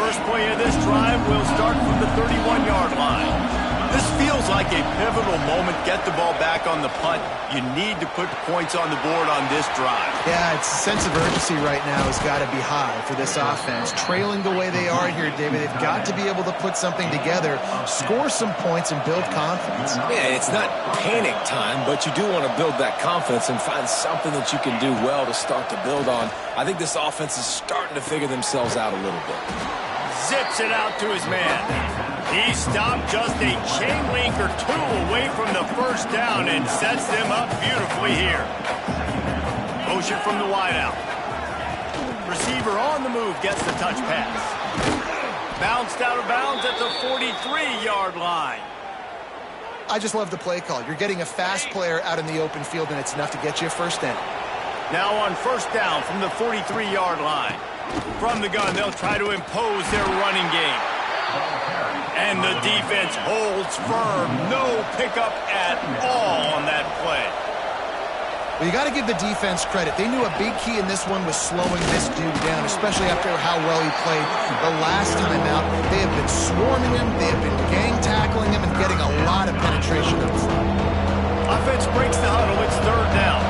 First play of this drive will start from the 31-yard line. This feels like a pivotal moment. Get the ball back on the punt. You need to put points on the board on this drive. Yeah, it's a sense of urgency right now has got to be high for this offense. Trailing the way they are here, David, they've got to be able to put something together, score some points, and build confidence. Yeah, it's not panic time, but you do want to build that confidence and find something that you can do well to start to build on. I think this offense is starting to figure themselves out a little bit. Zips it out to his man. He stopped just a chain link or 2 away from the first down and sets them up beautifully here. Motion from the wideout. Receiver on the move gets the touch pass. Bounced out of bounds at the 43-yard line. I just love the play call. You're getting a fast player out in the open field, and it's enough to get you a first down. Now on first down from the 43-yard line. From the gun, they'll try to impose their running game. And the defense holds firm. No pickup at all on that play. Well, you got to give the defense credit. They knew a big key in this one was slowing this dude down, especially after how well he played the last time out. They have been swarming him. They have been gang tackling him and getting a lot of penetration up front. Offense breaks the huddle. It's third down.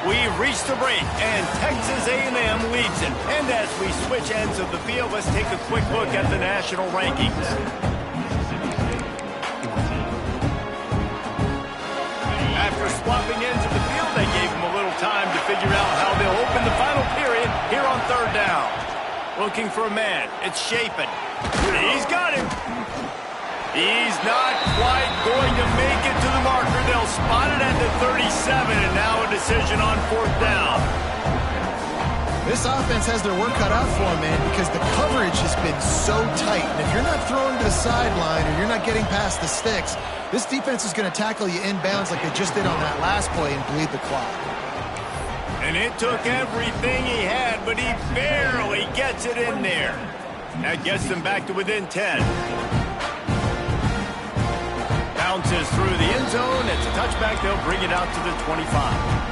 We've reached the break, and Texas A&M leads it. And as we switch ends of the field, let's take a quick look at the national rankings. After swapping ends of the field, they gave them a little time to figure out how they'll open the final period here on third down. Looking for a man. It's Shapen. He's got him. He's not quite going to make it to the marker. They'll spotted at the 37, and now a decision on 4th down. This offense has their work cut out for them, man, because the coverage has been so tight. And if you're not throwing to the sideline or you're not getting past the sticks, this defense is going to tackle you inbounds like they just did on that last play and bleed the clock. And it took everything he had, but he barely gets it in there. That gets them back to within 10. Bounces through the end zone. It's a touchback. They'll bring it out to the 25.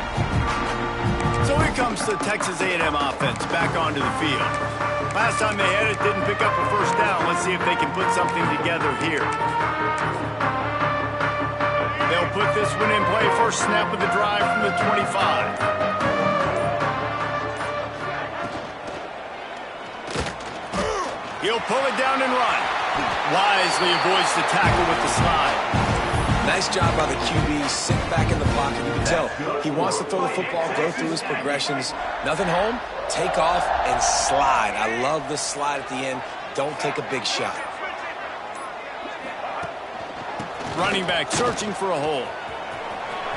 So here comes the Texas A&M offense back onto the field. Last time they had it, didn't pick up a first down. Let's see if they can put something together here. They'll put this one in play. First snap of the drive from the 25. He'll pull it down and run. Wisely avoids the tackle with the slide. Nice job by the QB. Sit back in the pocket. You can tell he wants to throw the football, go through his progressions. Nothing home, take off, and slide. I love the slide at the end. Don't take a big shot. Running back searching for a hole.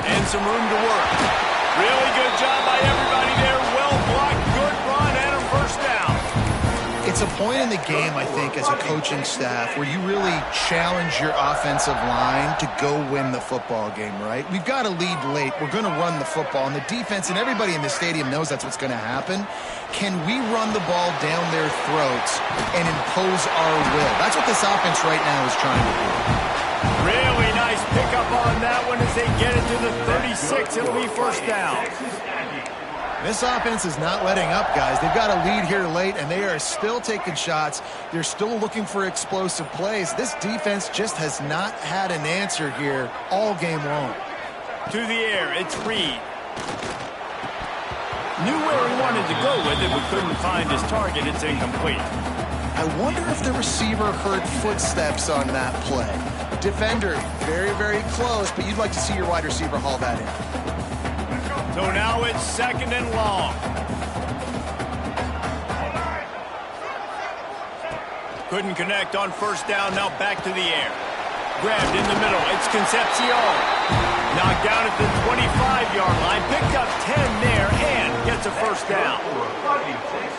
And some room to work. Really good job by everybody there. Well blocked, good run, and a first down. It's a point in the game, I think, as a coaching staff where you really challenge your offensive line to go win the football game, right? We've got to lead late. We're going to run the football. And the defense and everybody in the stadium knows that's what's going to happen. Can we run the ball down their throats and impose our will? That's what this offense right now is trying to do. Really nice pickup on that one as they get it to the 36. It'll be first down. This offense is not letting up, guys. They've got a lead here late, and they are still taking shots. They're still looking for explosive plays. This defense just has not had an answer here all game long. To the air, it's Reed. Knew where he wanted to go with it, but couldn't find his target. It's incomplete. I wonder if the receiver heard footsteps on that play. Defender, very, very close, but you'd like to see your wide receiver haul that in. So now it's 2nd and long. Couldn't connect on first down. Now back to the air. Grabbed in the middle. It's Concepcion. Knocked down at the 25-yard line. Picked up 10 there and gets a first down.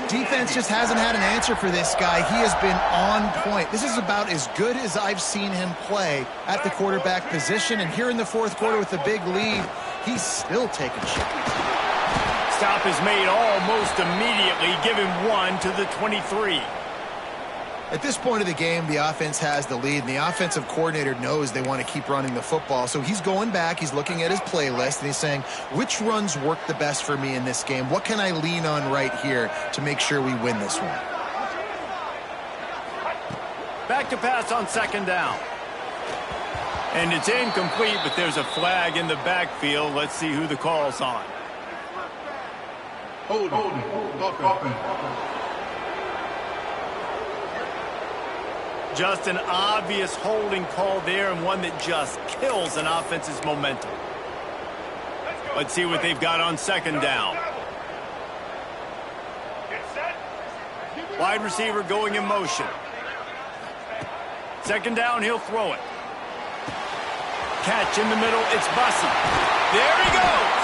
Defense just hasn't had an answer for this guy. He has been on point. This is about as good as I've seen him play at the quarterback position. And here in the fourth quarter with the big lead, he's still taking shots. Stop is made almost immediately. Give him one to the 23. At this point of the game, the offense has the lead, and the offensive coordinator knows they want to keep running the football. So he's going back, he's looking at his playlist, and he's saying, which runs work the best for me in this game? What can I lean on right here to make sure we win this one? Back to pass on 2nd down. And it's incomplete, but there's a flag in the backfield. Let's see who the call's on. Hold on. Just an obvious holding call there, and one that just kills an offense's momentum. Let's see what they've got on 2nd down. Wide receiver going in motion. 2nd down, he'll throw it. Catch in the middle, it's Bussey. There he goes.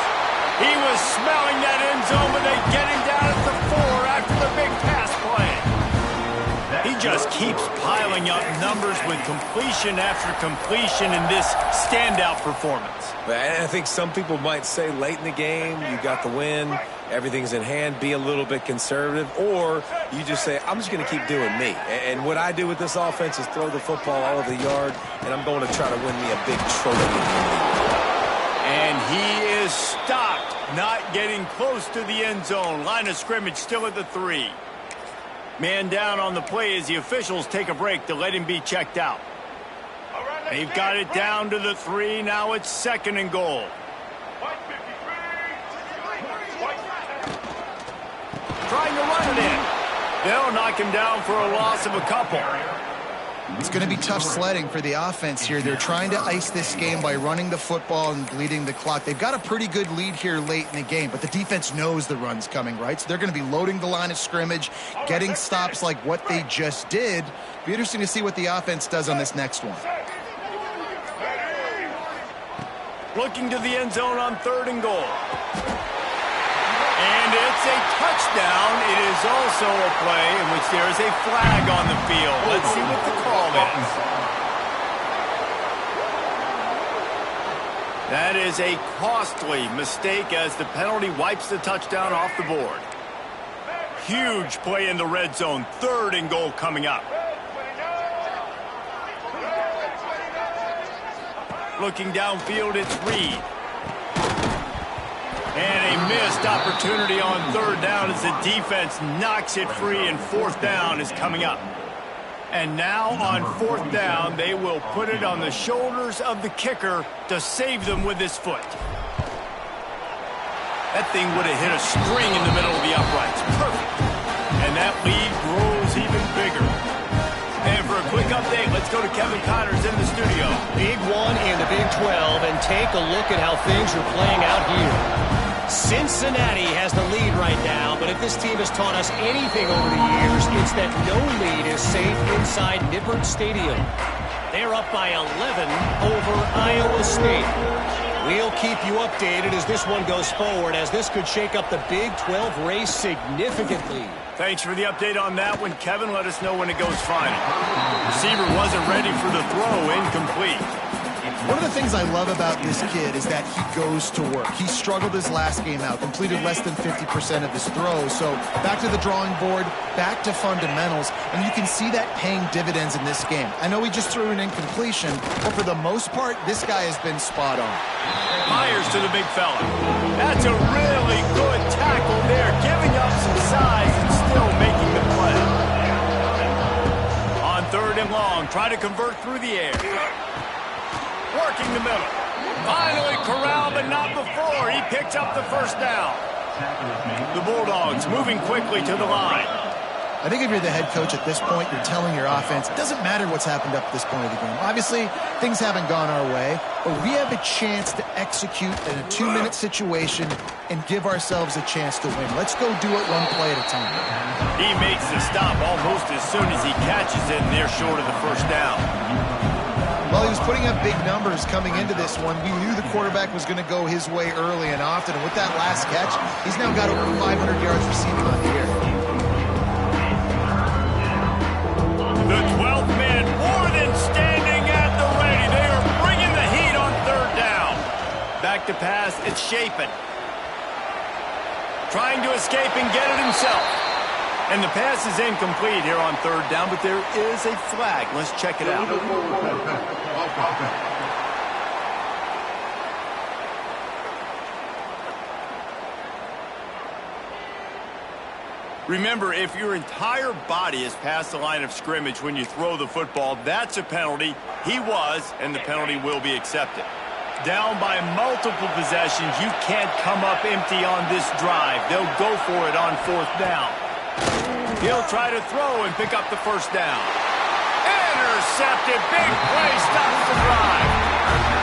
He was smelling that end zone, but they get him down at the 4 after the big pass play. He just keeps piling up numbers with completion after completion in this standout performance. I think some people might say late in the game, you got the win, everything's in hand, be a little bit conservative, or you just say, I'm just going to keep doing me. And what I do with this offense is throw the football all over the yard, and I'm going to try to win me a big trophy. And he is stopped, not getting close to the end zone. Line of scrimmage still at the 3. Man down on the play as the officials take a break to let him be checked out. They've got it down to the 3. Now it's 2nd and goal. Trying to run it in. They'll knock him down for a loss of a couple. It's going to be tough sledding for the offense here. They're trying to ice this game by running the football and bleeding the clock. They've got a pretty good lead here late in the game, but the defense knows the run's coming, right? So they're going to be loading the line of scrimmage, getting stops like what they just did. Be interesting to see what the offense does on this next one. Looking to the end zone on 3rd and goal. And it's a touchdown. It is also a play in which there is a flag on the field. Let's see what the call is. That is a costly mistake as the penalty wipes the touchdown off the board. Huge play in the red zone. 3rd and goal coming up. Looking downfield, it's Reed. And a missed opportunity on 3rd down as the defense knocks it free, and 4th down is coming up. And now on 4th down, they will put it on the shoulders of the kicker to save them with his foot. That thing would have hit a string in the middle of the uprights. Perfect. And that lead grows even bigger. And for a quick update, let's go to Kevin Connors in the studio. Big one in the Big 12, and take a look at how things are playing out here. Cincinnati has the lead right now, but if this team has taught us anything over the years, it's that no lead is safe inside Nippert Stadium. They're up by 11 over Iowa State. We'll keep you updated as this one goes forward, as this could shake up the Big 12 race significantly. Thanks for the update on that one, Kevin. Let us know when it goes final. Receiver wasn't ready for the throw. Incomplete. One of the things I love about this kid is that he goes to work. He struggled his last game out, completed less than 50% of his throws. So back to the drawing board, back to fundamentals, and you can see that paying dividends in this game. I know he just threw an incompletion, but for the most part, this guy has been spot on. Myers to the big fella. That's a really good tackle there, giving up some size and still making the play. On 3rd and long, try to convert through the air. Working the middle. Finally corralled, but not before. He picks up the 1st down. The Bulldogs moving quickly to the line. I think if you're the head coach at this point, you're telling your offense, it doesn't matter what's happened up to this point of the game. Obviously, things haven't gone our way, but we have a chance to execute in a 2-minute situation and give ourselves a chance to win. Let's go do it one play at a time. He makes the stop almost as soon as he catches it, and they're short of the 1st down. Well, he was putting up big numbers coming into this one. We knew the quarterback was going to go his way early and often, and with that last catch, he's now got over 500 yards receiving on the year. The 12th man more than standing at the ready. They are bringing the heat on 3rd down. Back to pass, it's Shapen. Trying to escape and get it himself. And the pass is incomplete here on 3rd down, but there is a flag. Let's check it out. Remember, if your entire body is past the line of scrimmage when you throw the football, that's a penalty. He was, and the penalty will be accepted. Down by multiple possessions, you can't come up empty on this drive. They'll go for it on 4th down. He'll try to throw and pick up the 1st down. Intercepted. Big play. Stops the drive.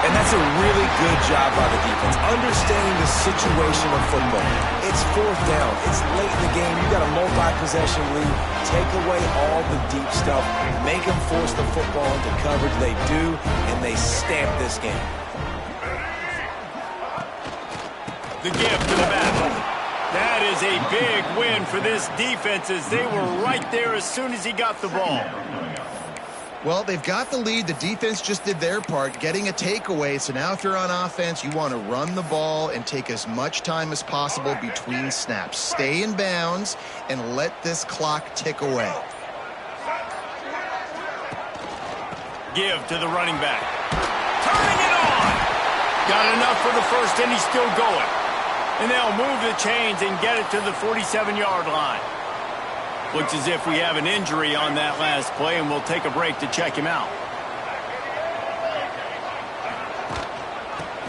And that's a really good job by the defense, understanding the situation of football. It's 4th down. It's late in the game. You got a multi-possession lead. Take away all the deep stuff. Make them force the football into coverage. They do, and they stamp this game. The give to the back. That is a big win for this defense as they were right there as soon as he got the ball. Well, they've got the lead. The defense just did their part, getting a takeaway. So now if you're on offense, you want to run the ball and take as much time as possible between snaps. Stay in bounds and let this clock tick away. Give to the running back. Turning it on. Got enough for the 1st, and he's still going. And they'll move the chains and get it to the 47-yard line. Looks as if we have an injury on that last play, and we'll take a break to check him out.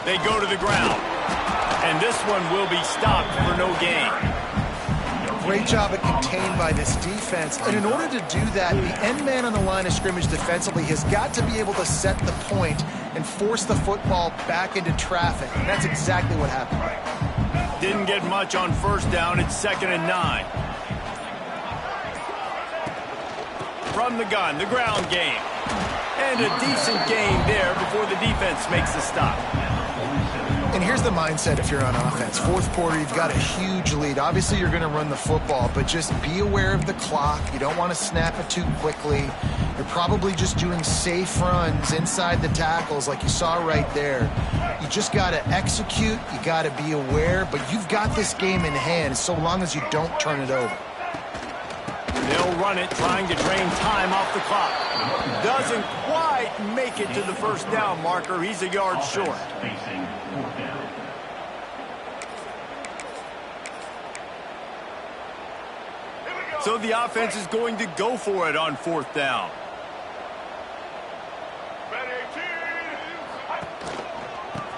They go to the ground. And this one will be stopped for no gain. Great job at contained by this defense. And in order to do that, the end man on the line of scrimmage defensively has got to be able to set the point and force the football back into traffic. And that's exactly what happened. Didn't get much on 1st down. It's 2nd and 9. From the gun, the ground game. And a decent gain there before the defense makes the stop. And here's the mindset if you're on offense. Fourth quarter, you've got a huge lead. Obviously, you're going to run the football, but just be aware of the clock. You don't want to snap it too quickly. You're probably just doing safe runs inside the tackles like you saw right there. You just got to execute. You got to be aware, but you've got this game in hand so long as you don't turn it over. They'll run it, trying to drain time off the clock. Doesn't quite make it to the first down marker. He's a yard short. So the offense is going to go for it on fourth down.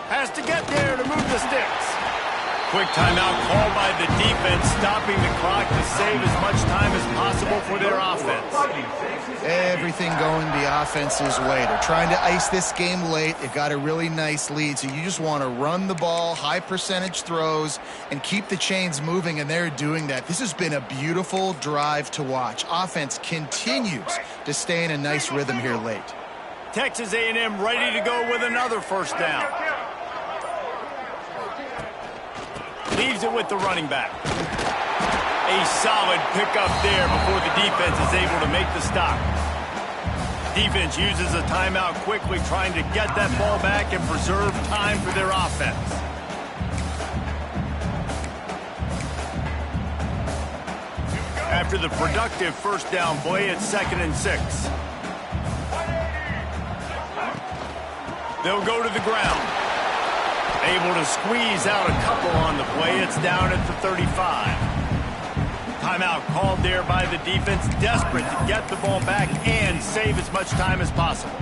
Has to get there to move the sticks. Quick timeout called by the defense, stopping the clock to save as much time as possible for their offense. Everything going the offense's way. They're trying to ice this game late. They've got a really nice lead, so you just want to run the ball, high percentage throws, and keep the chains moving, and they're doing that. This has been a beautiful drive to watch. Offense continues to stay in a nice rhythm here late. Texas A&M ready to go with another first down. Leaves it with the running back. A solid pickup there before the defense is able to make the stop. Defense uses a timeout quickly, trying to get that ball back and preserve time for their offense. After the productive first down play, it's 2nd and 6. They'll go to the ground. Able to squeeze out a couple on the play. It's down at the 35. Timeout called there by the defense, desperate to get the ball back and save as much time as possible.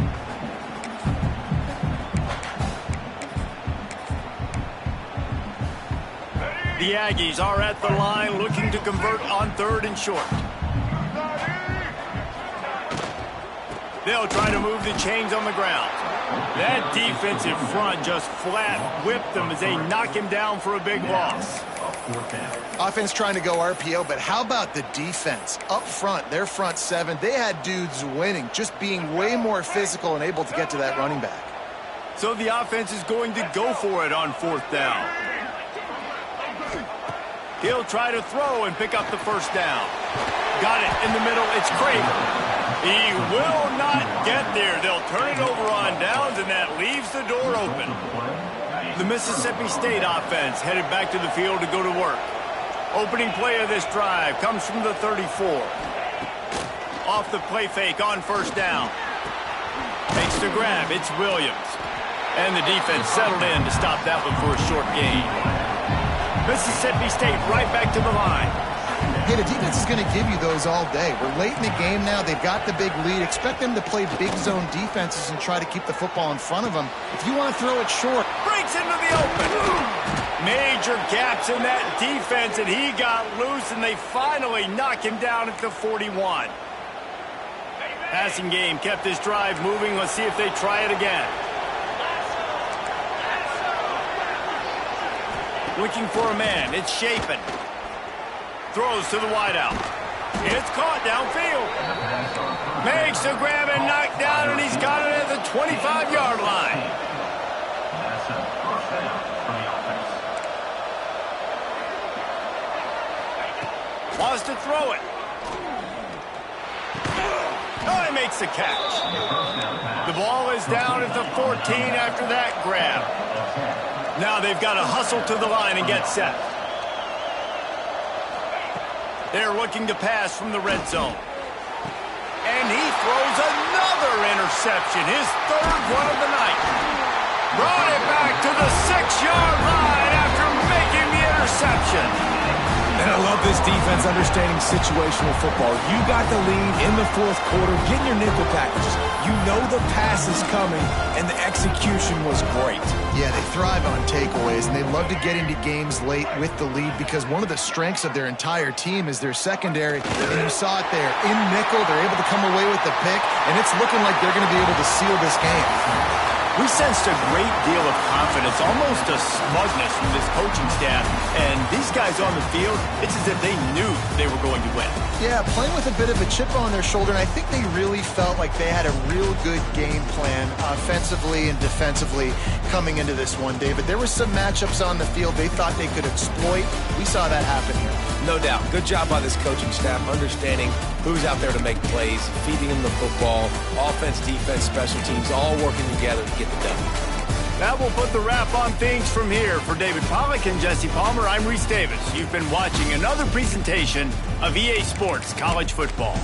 The Aggies are at the line looking to convert on 3rd and short. They'll try to move the chains on the ground. That defensive front just flat whipped them as they knock him down for a big loss. Offense trying to go RPO, but how about the defense? Up front, their front seven, they had dudes winning, just being way more physical and able to get to that running back. So the offense is going to go for it on 4th down. He'll try to throw and pick up the first down. Got it in the middle. It's Kramer. He will not get there. They'll turn it over on downs, and that leaves the door open. The Mississippi State offense headed back to the field to go to work. Opening play of this drive comes from the 34. Off the play fake on first down. Makes the grab. It's Williams. And the defense settled in to stop that one for a short gain. Mississippi State right back to the line. Hey, the defense is going to give you those all day. We're late in the game now. They've got the big lead. Expect them to play big zone defenses and try to keep the football in front of them. If you want to throw it short. Breaks into the open. Major gaps in that defense, and he got loose, and they finally knock him down at the 41. Passing game kept this drive moving. Let's see if they try it again. Looking for a man. It's Chapin. Throws to the wideout. It's caught downfield. Makes the grab and knocked down, and he's got it at the 25-yard line. Wants to throw it. Oh, he makes the catch. The ball is down at the 14 after that grab. Now they've got to hustle to the line and get set. They're looking to pass from the red zone. And he throws another interception, his 3rd one of the night. Brought it back to the 6-yard line after making the interception. And I love this defense understanding situational football. You got the lead in the 4th quarter, getting your nickel packages. You know the pass is coming, and the execution was great. Yeah, they thrive on takeaways, and they love to get into games late with the lead because one of the strengths of their entire team is their secondary. And you saw it there. In nickel, they're able to come away with the pick, and it's looking like they're going to be able to seal this game. We sensed a great deal of confidence, almost a smugness from this coaching staff And these guys on the field, it's as if they knew they were going to win. Yeah, playing with a bit of a chip on their shoulder, and I think they really felt like they had a real good game plan offensively and defensively coming into this one, David. There were some matchups on the field they thought they could exploit. We saw that happen here. No doubt. Good job by this coaching staff understanding who's out there to make plays, feeding them the football, offense, defense, special teams, all working together to get the done. That will put the wrap on things from here. For David Pollack and Jesse Palmer, I'm Reese Davis. You've been watching another presentation of EA Sports College Football.